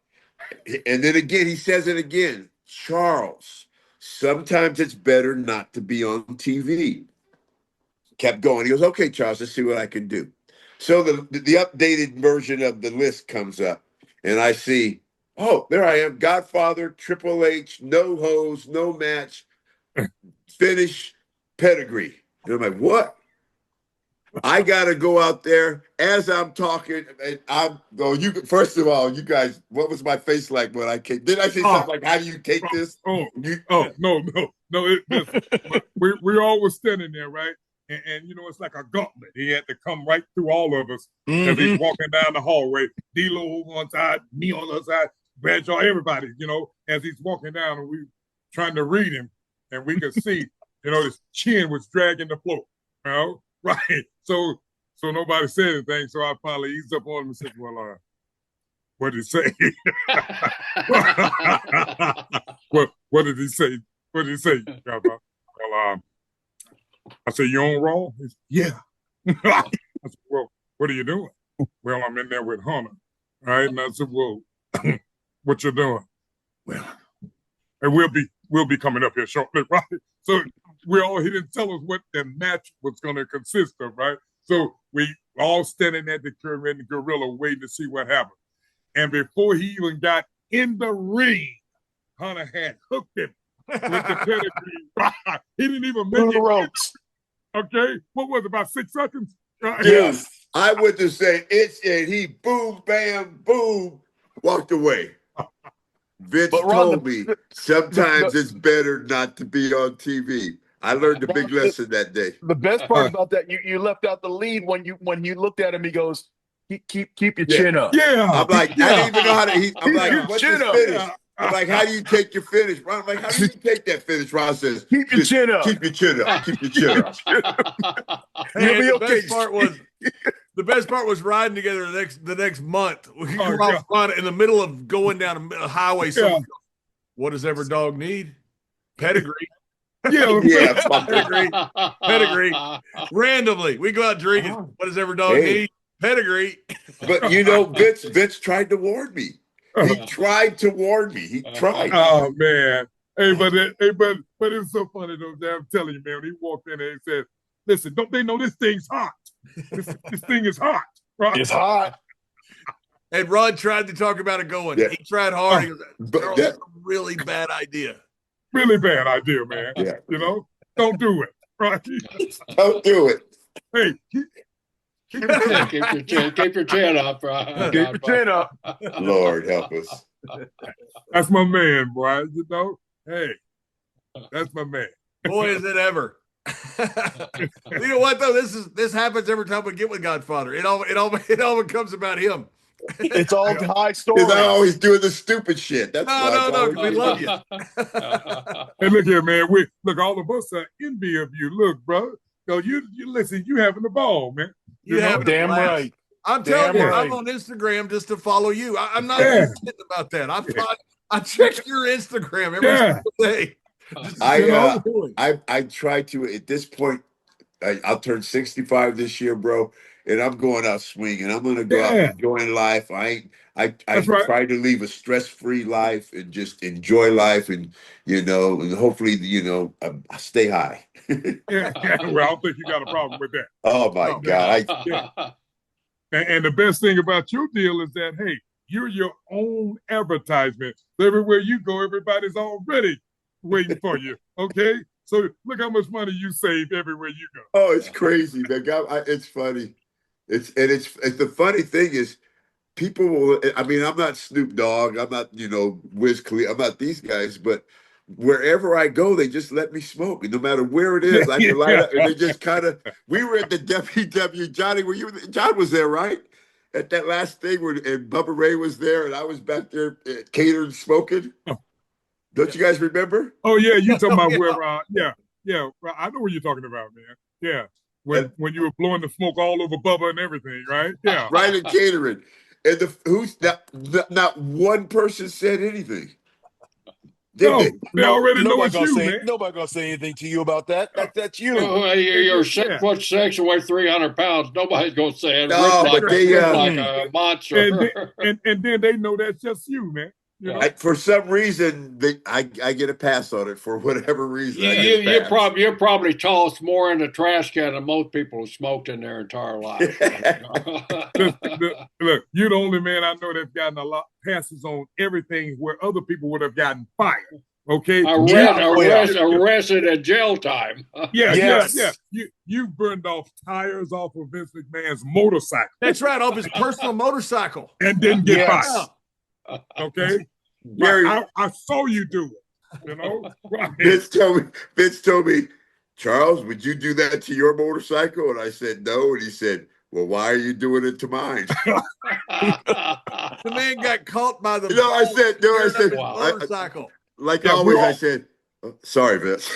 And then again, he says it again, Charles, sometimes it's better not to be on TV. Kept going. He goes, okay, Charles, let's see what I can do. So the updated version of the list comes up, and I see, oh, there I am, Godfather, Triple H, no hose, no match, finish, pedigree. And I'm like, what? I got to go out there as I'm talking. And I'm going, first of all, you guys, what was my face like when I came? Did I say something like, how do you take this? No. We're always standing there, right? And you know, it's like a gauntlet. He had to come right through all of us as he's walking down the hallway. D'Lo on one side, me on the other side, Bradshaw, everybody, you know, as he's walking down, and we trying to read him, and we could see, you know, his chin was dragging the floor, you know, right? So nobody said anything. So I finally eased up on him and said, well, what did he say? what did he say? What did he say? Well, I said, you on Raw? He said, yeah. I said, well, what are you doing? Well, I'm in there with Hunter. Right? And I said, well, what you doing? Well, and we'll be coming up here shortly, right? So he didn't tell us what the match was going to consist of, right? So we all standing at the gorilla waiting to see what happened. And before he even got in the ring, Hunter had hooked him with the pedigree. He didn't even make it. Ropes. Okay, what was it, about 6 seconds? Yes, I would just say and he boom, bam, boom, walked away. Vince told me sometimes it's better not to be on TV. I learned a big lesson that day. The best part about that, you left out the lead when you looked at him. He goes, keep your chin up. Yeah, I'm like, I didn't even know how to. I'm like, what's his finish? I'm like, how do you take your finish? Ron, I'm like, how do you take that finish? Ron says, keep your chin up. Keep your chin up. Keep your chin up. You'll be okay. The best part was riding together the next month. We were out in the middle of going down a highway. So what does every dog need? Pedigree. Pedigree. Randomly, we go out drinking. What does every dog need? Pedigree. But you know, Vince tried to warn me. He tried to warn me. He tried. Oh man. Hey, but it's so funny though. I'm telling you, man. When he walked in there and said, "Listen, don't they know this thing's hot? This thing is hot. Right? It's hot." And Rod tried to talk about it going. Yeah. He tried hard. He goes, that's a really bad idea. Really bad idea, man. Yeah. You know, don't do it. Right? Don't do it. Hey. Keep your chin up, bro. Keep your chin up. Lord help us. That's my man, boy. You know, hey, that's my man. Boy, is it ever. You know what though? This happens every time we get with Godfather. It all becomes about him. It's all high story. Because I always doing the stupid shit. That's no. We love you. Hey, look here, man. Look, all of us are envy of you. Look, bro. So you listen. You having the ball, man. You have damn right. I'm telling you, I'm on Instagram just to follow you. I'm not kidding about that. I check your Instagram every single day. I try to at this point. I'll turn 65 this year, bro, and I'm going out swinging. I'm gonna go out enjoying life. I try to live a stress-free life and just enjoy life, and and hopefully, I stay high. Well, I don't think you got a problem with that. Oh my God! And the best thing about your deal is that, hey, you're your own advertisement. So everywhere you go, everybody's already waiting for you. Okay, so look how much money you save everywhere you go. Oh, it's crazy, man. It's funny. It's the funny thing is, people will. I mean, I'm not Snoop Dogg. I'm not Wiz Khalifa. I'm not these guys, but wherever I go, they just let me smoke. And no matter where it is, I can light up. And they just kind of, we were at the WW, Johnny, John was there, right? At that last thing where and Bubba Ray was there and I was back there catering, smoking. Don't you guys remember? Oh yeah, you talking about where? Well, I know what you're talking about, man. Yeah, when you were blowing the smoke all over Bubba and everything, right? Yeah, right in catering, and not one person said anything. They already know it's you, man. Nobody gonna say anything to you about that. That's you. You're 6'6" and weigh 300 pounds. Nobody's gonna say it. No, like, but they like a monster. And then they know that's just you, man. You know? For some reason, I get a pass on it for whatever reason. You probably tossed more in the trash can than most people have smoked in their entire life. Look, you're the only man I know that's gotten a lot passes on everything where other people would have gotten fired. Okay, arrested at jail time. Yeah. You burned off tires off of Vince McMahon's motorcycle. That's right, off his personal motorcycle, and didn't get fired. Okay, Gary, I saw you do it. You know, right. Vince told me, Charles, would you do that to your motorcycle? And I said no, and he said, well, why are you doing it to mine? The man got caught by the. I said, motorcycle. I said, oh, sorry, Vince.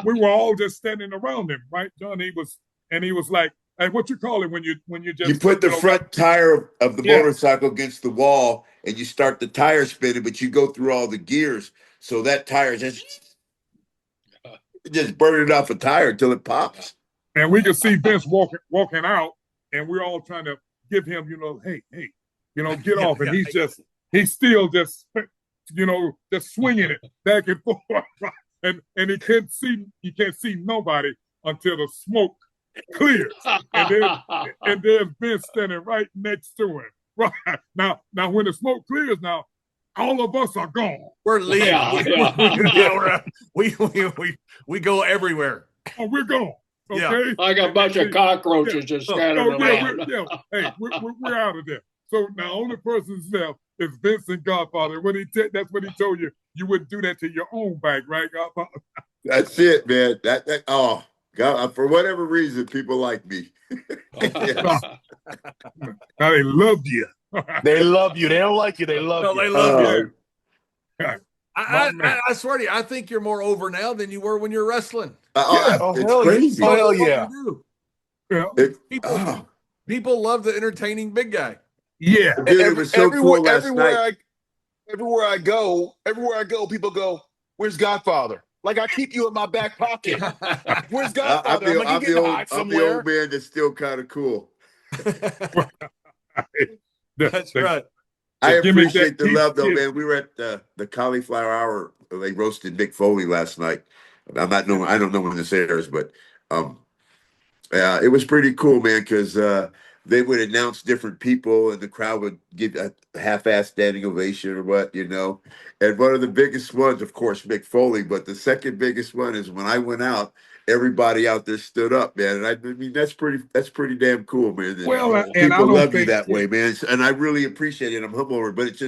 we were all just standing around him, right, John? He was like, hey, what you call it when you just you put the front tire of the motorcycle against the wall and you start the tire spinning, but you go through all the gears, so that tire just burning off a tire until it pops. And we can see Vince walking out, and we're all trying to give him, hey, get off, and he's still just swinging it back and forth, and he can't see nobody until the smoke clears, and there's Vince standing right next to him. Right now, when the smoke clears, now all of us are gone. We're leaving. We go everywhere. Oh, we're gone. Okay, like a bunch of cockroaches just scattered around. Hey, we're out of there. So now only person's left is Vince and Godfather. That's what he told you. You wouldn't do that to your own back, right, Godfather? That's it, man. Oh God, for whatever reason, people like me. Now they love you. They love you. They don't like you. They love you. They love you. I swear to you, I think you're more over now than you were when you were wrestling. It's crazy. Oh, hell yeah. People love the entertaining big guy. Yeah. Dude, it was so cool last night. Everywhere I go, people go, where's Godfather? Like, I keep you in my back pocket. Where's Godfather? I'm the old man that's still kind of cool. That's right. I appreciate the love, though, man. We were at the Cauliflower Hour. They roasted Mick Foley last night. I don't know when this airs, but it was pretty cool, man, because they would announce different people and the crowd would give a half-assed standing ovation or what, And one of the biggest ones, of course, Mick Foley, but the second biggest one is when I went out, everybody out there stood up, man. And I mean, that's pretty damn cool, man. People love you that way, man. And I really appreciate it. I'm humble over it, but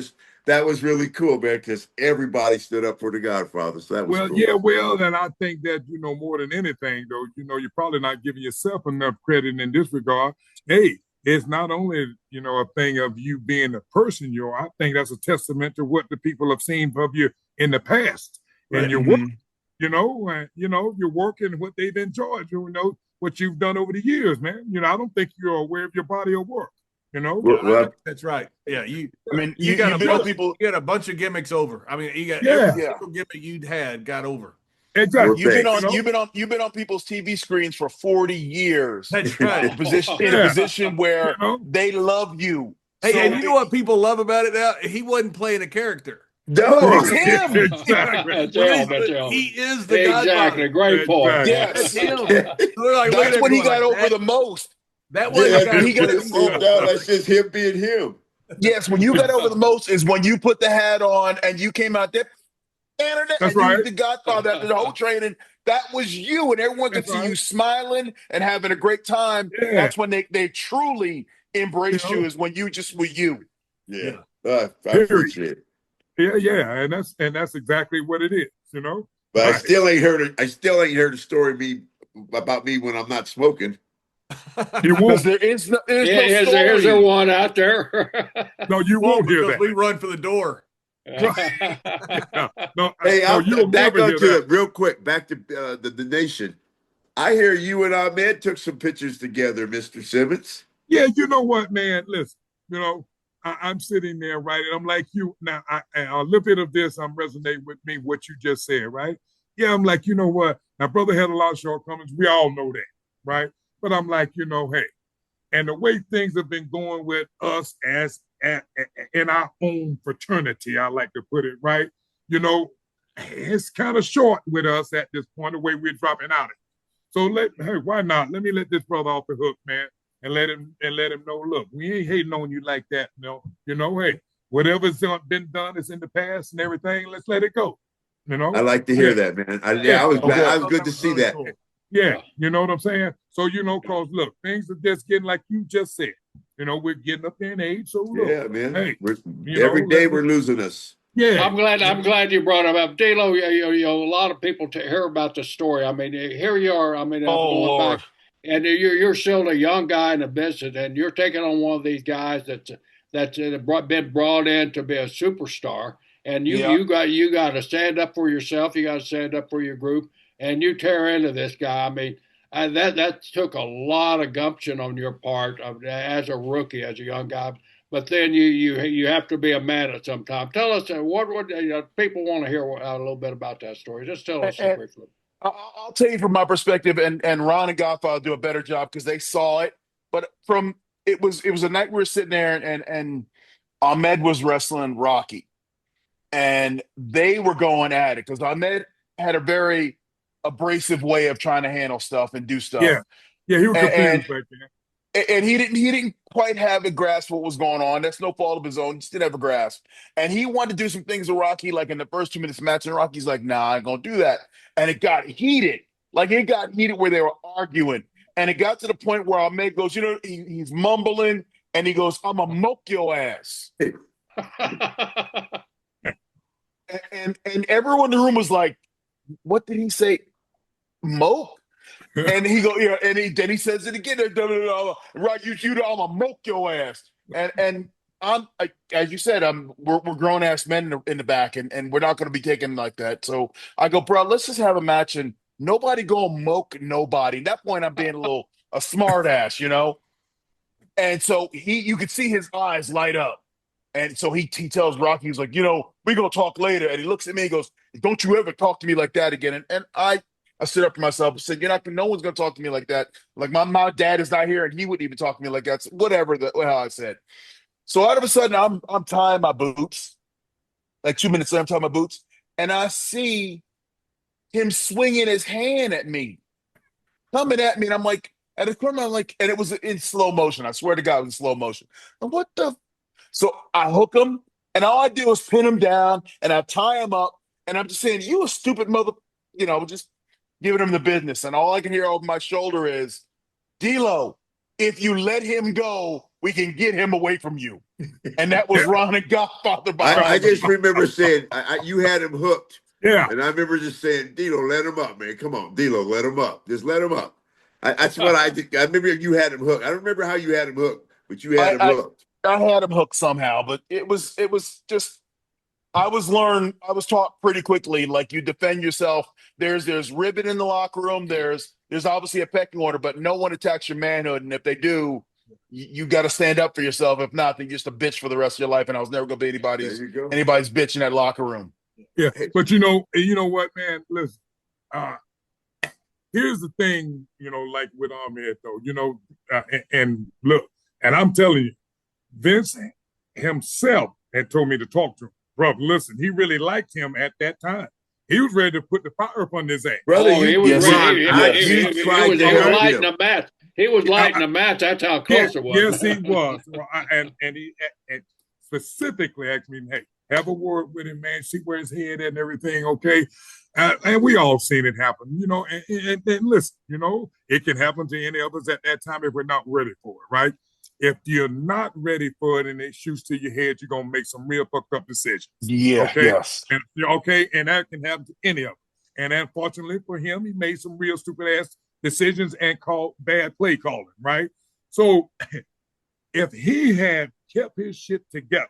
that was really cool, man, because everybody stood up for the Godfather. So that was cool. And I think that, more than anything, though, you're probably not giving yourself enough credit in this regard. Hey, it's not only, a thing of you being the person you are. I think that's a testament to what the people have seen of you in the past. Right. And your work, your work and what they've enjoyed, what you've done over the years, man. I don't think you're aware of your body of work. Well, that's right. Yeah, you got a bunch of gimmicks over. I mean, you got every single gimmick you'd had got over. Exactly. You've been on people's TV screens for 40 years. That's right. In a position where they love you. Hey, and you know what people love about it now? He wasn't playing a character. No, it's him. Exactly. He is the Godfather. Exactly. Great point. Yes, him. That's when he got over the most. That was that's just him being him. Yes, when you got over the most is when you put the hat on and you came out there. That's right. The Godfather after the whole training. That was you, and everyone could see you smiling and having a great time. Yeah. That's when they truly embrace you. Is when you just were you. Yeah, I appreciate it. Yeah, and that's exactly what it is, you know. But I Right. still ain't heard. I still ain't heard a story about me when I'm not smoking. You Because won't. there's no Is story. there one out there? No, you won't hear because that. we run for the door. No, Hey, no, you'll back never hear onto that. it real quick. Back to the nation. I hear you and Ahmed took some pictures together, Mr. Simmons. Yeah, you know what, man? Listen, you know, I'm sitting there, right, and I'm like you. Now, a little bit of this, I'm resonating with me what you just said, right? Yeah, I'm like, you know what? My brother had a lot of shortcomings. We all know that, right? But I'm like, you know, hey, and the way things have been going with us as in our own fraternity, I like to put it, right? You know, it's kind of short with us at this point, the way we're dropping out. So hey, why not? Let me let this brother off the hook, man, and let him know. Look, we ain't hating on you like that. You know, hey, whatever's been done is in the past and everything. Let's let it go. You know. I like to hear that, man. I was glad. I was good to see that. Cool. Yeah, you know what I'm saying? So, you know, cause look, things are just getting like you just said. You know, we're getting up there in age. So look, Yeah, man. hey, Every day we're losing us. Yeah. I'm glad you brought him up. D'Lo, a lot of people hear about the story. I mean, here you are. I mean, I'm Oh, going Lord. back, and you're still a young guy in the business, and you're taking on one of these guys that's been brought in to be a superstar. And you got to stand up for yourself. You got to stand up for your group, and you tear into this guy. I mean, that took a lot of gumption on your part as a rookie, as a young guy. But then you have to be a man at some time. Tell us what would people want to hear a little bit about that story. Just tell us And briefly. I'll tell you from my perspective, and Ron and Godfather do a better job because they saw it. But it was a night we were sitting there, and Ahmed was wrestling Rocky, and they were going at it because Ahmed had a very abrasive way of trying to handle stuff and do Yeah. stuff, Yeah, he was and confused back then. and he didn't quite have a grasp what was going on. That's no fault of his own. He just didn't have a grasp. And he wanted to do some things with Rocky, like in the first 2 minutes match, and Rocky's like, nah, I ain't gonna do that. And it got heated. Like it got heated where they were arguing. And it got to the point where Ahmed goes, you know, he's mumbling and he goes, I'm gonna moke your ass. And everyone in the room was like, what did he say? Moke? And he go, yeah, and then he says it again. Right, I'm gonna moke your ass. And as you said, we're grown ass men in the back, and we're not gonna be taken like that. So I go, bro, let's just have a match, and nobody go moke nobody. At that point, I'm being a smart ass, you know. And so you could see his eyes light up. And so he tells Rocky, he's like, you know, we gonna talk later. And he looks at me and goes, don't you ever talk to me like that again. And I stood up for myself and said, no one's gonna talk to me like that. Like my dad is not here, and he wouldn't even talk to me like that. So whatever how I said. So all of a sudden, I'm tying my boots. Like 2 minutes later, I'm tying my boots, and I see him swinging his hand at me, coming at me, and I'm like, at the corner, I'm like, and it was in slow motion. I swear to God, it was in slow motion. And what the? So I hook him, and all I do is pin him down, and I tie him up, and I'm just saying, you a stupid mother, just giving him the business. And all I can hear over my shoulder is, D'Lo, if you let him go, we can get him away from you. And that was Ron and Godfather behind I just me. remember saying, you had him hooked. Yeah. And I remember just saying, D'Lo, let him up, man. Come on, D'Lo, let him up. Just let him up. That's what I think. I remember you had him hooked. I don't remember how you had him hooked, but you had him hooked. I had him hooked somehow, but it was just I was taught pretty quickly, like you defend yourself. There's ribbon in the locker room. There's obviously a pecking order, but no one attacks your manhood. And if they do, you got to stand up for yourself. If not, then you're just a bitch for the rest of your life. And I was never going to be anybody's bitch in that locker room. Yeah, but you know what, man? Listen, here's the thing, like with Ahmed though, and look, and I'm telling you, Vince himself had told me to talk to him. Brother, listen, he really liked him at that time. He was ready to put the fire up on his ass. Brother, he was lighting the match. He was lighting the match. That's how close it was. Yes, he was. And he specifically asked me, hey, have a word with him, man. See where his head at and everything, okay? And we all seen it happen, and listen, it can happen to any of us at that time if we're not ready for it, right? if you're not ready for it and it shoots to your head, you're gonna make some real fucked up decisions. Yeah, okay? yes. And and that can happen to any of them. And unfortunately for him, he made some real stupid ass decisions and called bad play calling, right? So if he had kept his shit together,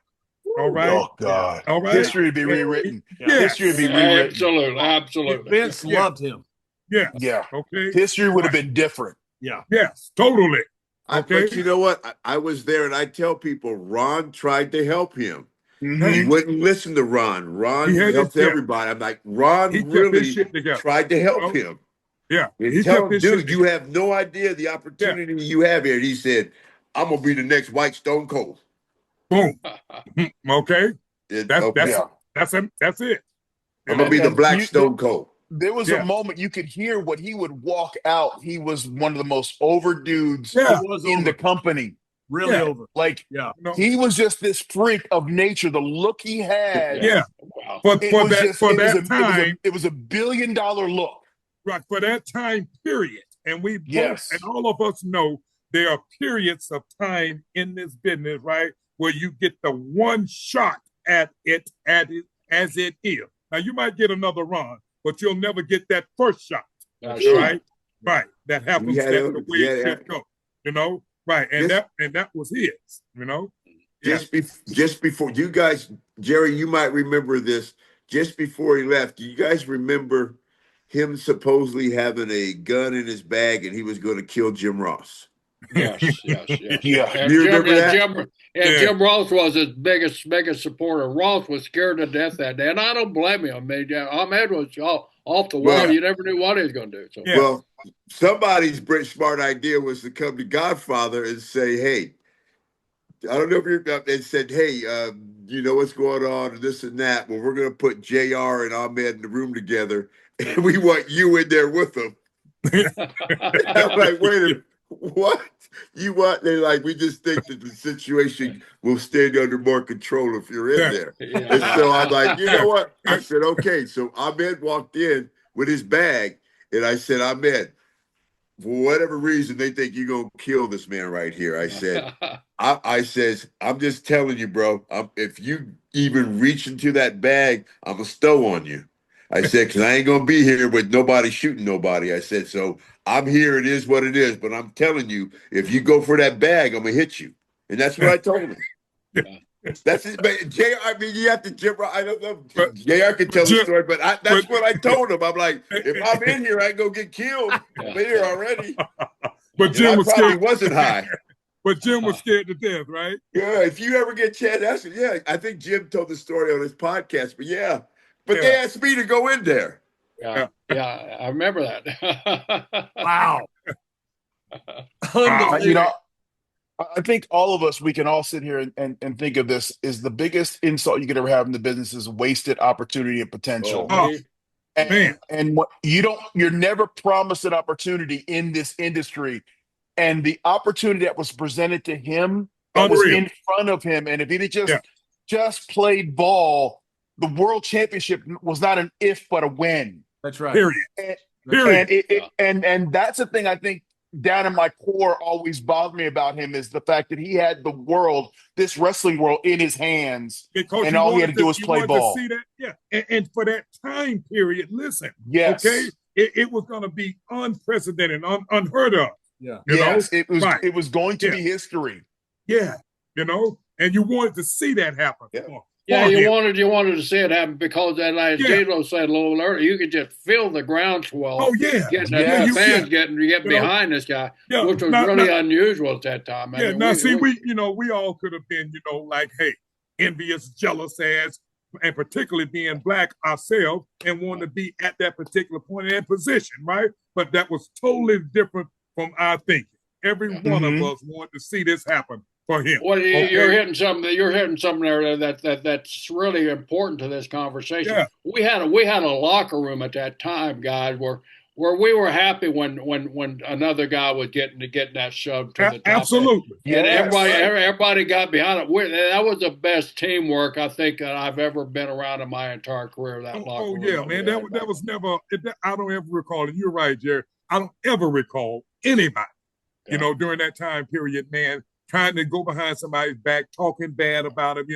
all right. Oh God. All right. History would be rewritten. Yeah. History would be rewritten. Absolutely, absolutely. Vince loved him. Yeah. Yeah. Okay. History would have been different. Yeah. Yes, totally. Okay. But you know what? I was there, and I tell people, Ron tried to help him. Mhm. He wouldn't listen to Ron. Ron helps everybody. I'm like, Ron really tried to help him. Yeah. And tell him, dude, you have no idea the opportunity you have here. And he said, I'm gonna be the next white Stone Cold. Boom. Okay. Okay. That's it. I'm gonna be the black Stone Cold. There was a moment you could hear when he would walk out. He was one of the most over dudes in the company. Really over. Like, he was just this freak of nature. The look he had. Yeah. Wow. For that time, it was a $1 billion look. Right. For that time period. And we Yes. both, and all of us know there are periods of time in this business, right, where you get the one shot at it as it is. Now you might get another run, but you'll never get that first shot. Right? Right. That happens the way it should go. You know? Right. And that was his, you know. Just before you guys, Jerry, you might remember this. Just before he left, do you guys remember him supposedly having a gun in his bag and he was going to kill Jim Ross? Yes. Yeah. And you remember that? Jim Ross was his biggest supporter. Ross was scared to death that day, and I don't blame him. I mean, Ahmed was off the wall. You never knew what he was going to do. So. Well, somebody's smart idea was to come to Godfather and say, hey, I don't know if you're up and said, hey, you know what's going on and this and that. Well, we're going to put JR and Ahmed in the room together, and we want you in there with them. I'm like, wait a minute. What you want? They're like, we just think that the situation will stand under more control if you're in there. And so I'm like, you know what? I said, okay. So Ahmed walked in with his bag, and I said, Ahmed, for whatever reason, they think you're gonna kill this man right here. I said, I says, I'm just telling you, bro. If you even reach into that bag, I'm gonna stow on you. I said, because I ain't going to be here with nobody shooting nobody. I said, so I'm here. It is what it is. But I'm telling you, if you go for that bag, I'm going to hit you. And that's what I told him. That's it. But JR, I mean, you have to, I don't know. JR can tell the story, but that's what I told him. I'm like, if I'm in here, I go get killed. I'm here already. But Jim was scared. Wasn't high. But Jim was scared to death, right? Yeah. If you ever get a chance, I think Jim told the story on his podcast, but But they asked me to go in there. Yeah, I remember that. Wow. You know, I think all of us, we can all sit here and think of this is the biggest insult you could ever have in the business is wasted opportunity and potential. And what you're never promised an opportunity in this industry. And the opportunity that was presented to him was in front of him. And if he just played ball, the world championship was not an if, but a when. That's right. Period. And that's the thing I think down in my core always bothered me about him is the fact that he had the world, this wrestling world, in his hands, and all he had to do was play ball. To see that, and for that time period, listen, okay, it was going to be unprecedented, unheard of. Yeah, it was going to be history. Yeah, and you wanted to see that happen. Yeah, you wanted to see it happen because, like D'lo said a little earlier, you could just feel the groundswell. Oh yeah, fans getting behind this guy, which was really unusual at that time. I mean, we all could have been, like, hey, envious, jealous as, and particularly being black ourselves, and wanting to be at that particular point in position, right? But that was totally different from our thinking. Every one of us wanted to see this happen. For him. Well, you're hitting something. You're hitting something there that's really important to this conversation. Yeah. We had a locker room at that time, guys, where we were happy when another guy was getting that shoved to the top. Absolutely. And everybody got behind it. That was the best teamwork I think that I've ever been around in my entire career. That locker room. Oh yeah, man. That was never. I don't ever recall. And you're right, Jerry. I don't ever recall anybody, during that time period, man, trying to go behind somebody's back, talking bad about him,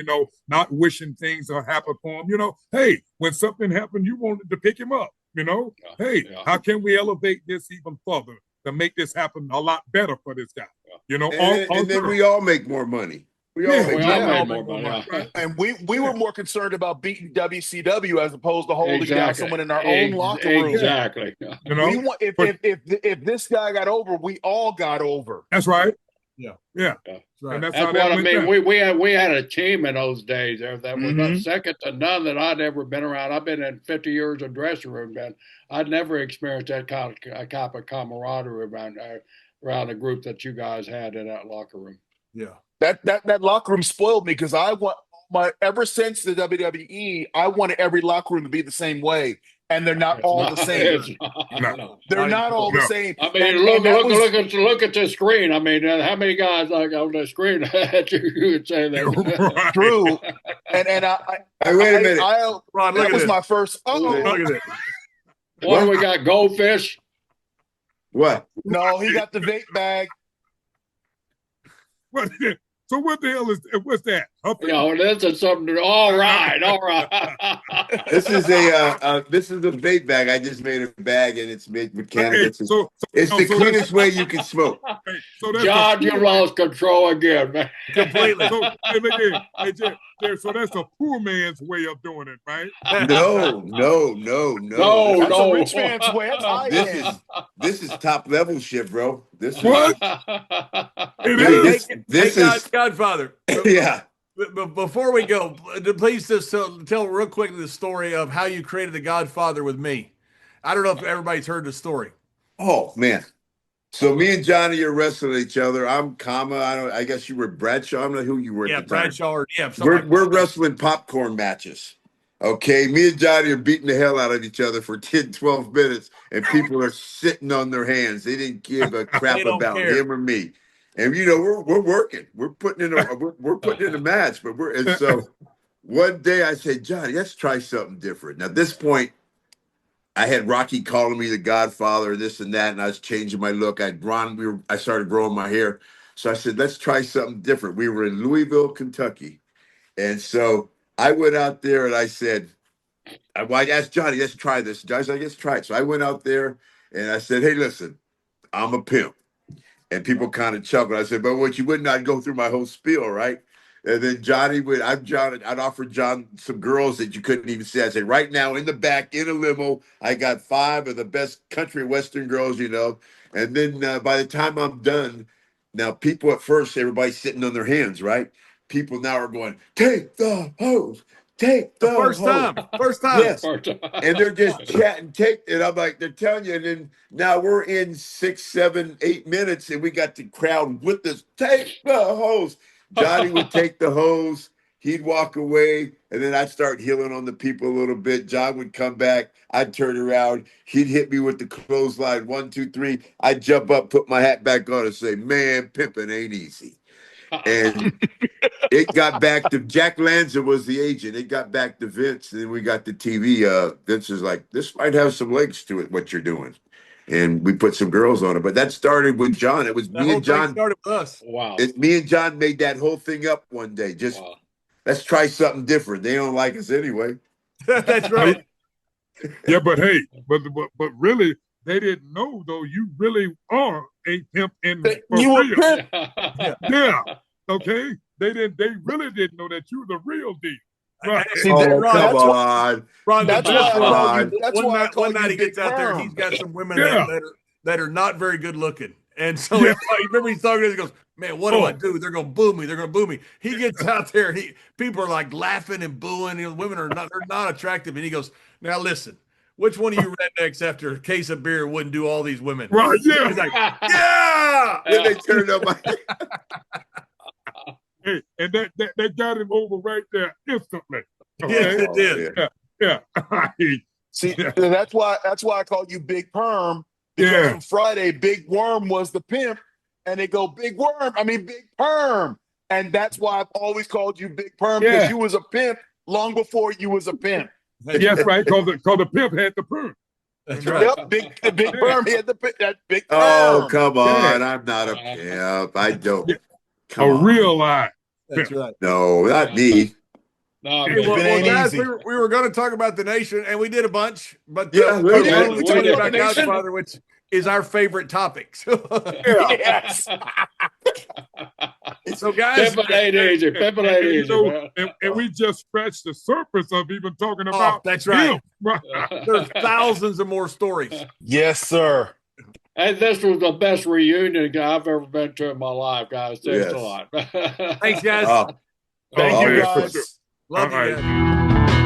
not wishing things will happen for him. Hey, when something happened, you wanted to pick him up, Hey, how can we elevate this even further to make this happen a lot better for this guy? And then we all make more money. We all make more money. And we were more concerned about beating WCW as opposed to holding down someone in our own locker room. Exactly. If this guy got over, we all got over. That's right. Yeah. Right. That's what I mean. We had a team in those days there that was second to none that I'd ever been around. I've been in 50 years of dressing room, man. I'd never experienced that kind of camaraderie around the group that you guys had in that locker room. Yeah. That locker room spoiled me because ever since the WWE, I wanted every locker room to be the same way, and they're not all the same. They're not all the same. I mean, look at the screen. I mean, how many guys like on the screen that you would say that? True. And wait a minute, Ron, that was my first. Look at it. What do we got? Goldfish. What? No, he got the vape bag. So what the hell what's that? This is something. All right. This is a vape bag. I just made a bag and it's made with cannabis. Okay, it's the cleanest way you can smoke. John, you lost control again, man. Completely. So that's a poor man's way of doing it, right? No. That's a rich man's way. That's high end. This is top level shit, bro. This is what? This is Godfather. Yeah. But before we go, please just tell real quickly the story of how you created the Godfather with me. I don't know if everybody's heard the story. Oh man. So me and Johnny are wrestling each other. I'm I guess you were Bradshaw. I don't know who you were at the time. Bradshaw. We're wrestling popcorn matches. Okay. Me and Johnny are beating the hell out of each other for 10, 12 minutes, and people are sitting on their hands. They didn't give a crap about him or me. And we're working. We're putting in a match, and so one day I said, Johnny, let's try something different. Now at this point, I had Rocky calling me the Godfather, this and that, and I was changing my look. I started growing my hair. So I said, let's try something different. We were in Louisville, Kentucky. And so I went out there and I said, I asked Johnny, let's try this. Johnny said, let's try it. So I went out there and I said, hey, listen, I'm a pimp. And people kind of chuckled. I said, but what you wouldn't, I'd go through my whole spiel, right? And then I'd offer John some girls that you couldn't even see. I said, right now in the back, in a limo, I got 5 of the best country western girls, And then by the time I'm done, now people at first, everybody's sitting on their hands, right? People now are going, take the hose. Take the first hose. time. First time. Yes. And they're just chatting, take it. I'm like, they're telling you. And then now we're in 6, 7, 8 minutes, and we got the crowd with us. Take the hose. Johnny would take the hose. He'd walk away, and then I'd start healing on the people a little bit. John would come back. I'd turn around. He'd hit me with the clothesline. 1, 2, 3. I'd jump up, put my hat back on, and say, man, pimping ain't easy. And it got back to Jack Lanza was the agent. It got back to Vince, and then we got the TV. Vince is like, this might have some legs to it, what you're doing. And we put some girls on it. But that started with John. It was me and John. Started with us. Wow. Me and John made that whole thing up one day. Let's try something different. They don't like us anyway. That's right. Yeah, but hey, but really, they didn't know though. You really are a pimp You a pimp. Yeah. Okay. They really didn't know that you were the real deal. Right. See, come on. Ron, that's why one night he gets out there, he's got some women that are not very good looking. And so remember he's talking to us, he goes, man, what do I do? They're gonna boo me. They're gonna boo me. He gets out there and people are like laughing and booing. Women are not attractive. And he goes, now listen, which one of you rednecks after a case of beer wouldn't do all these women? Right, yeah. He's like, yeah. Then they turned up my Hey, and that got him over right there instantly. Okay? Yes, it did. Yeah. See, that's why I call you Big Perm. Because on Friday, Big Worm was the pimp, and they go Big Perm. And that's why I've always called you Big Perm, because you was a pimp long before you was a pimp. Yes, right, because the pimp had the perm. That's right. Yep, big Perm. He had that big perm. Oh, come on. I'm not a pimp. I don't. Come a on. real lie. That's right. No, not me. No, Hey, well, It ain't guys, easy. we were going to talk about the nation, and we did a bunch, but Yeah, we why did. don't we We tell you did. about The nation. Godfather, which is our favorite topic. Yes. So, guys, Pimpin' ain't easy. Pimpin' ain't you easy, know, man. and we just scratched the surface of even talking oh, about that's right. him. There's thousands of more stories. Yes, sir. And this was the best reunion I've ever been to in my life, guys. Thanks Yes. a lot. Thanks, guys. Oh, Thank Oh, you, man. guys. Love All you right. guys.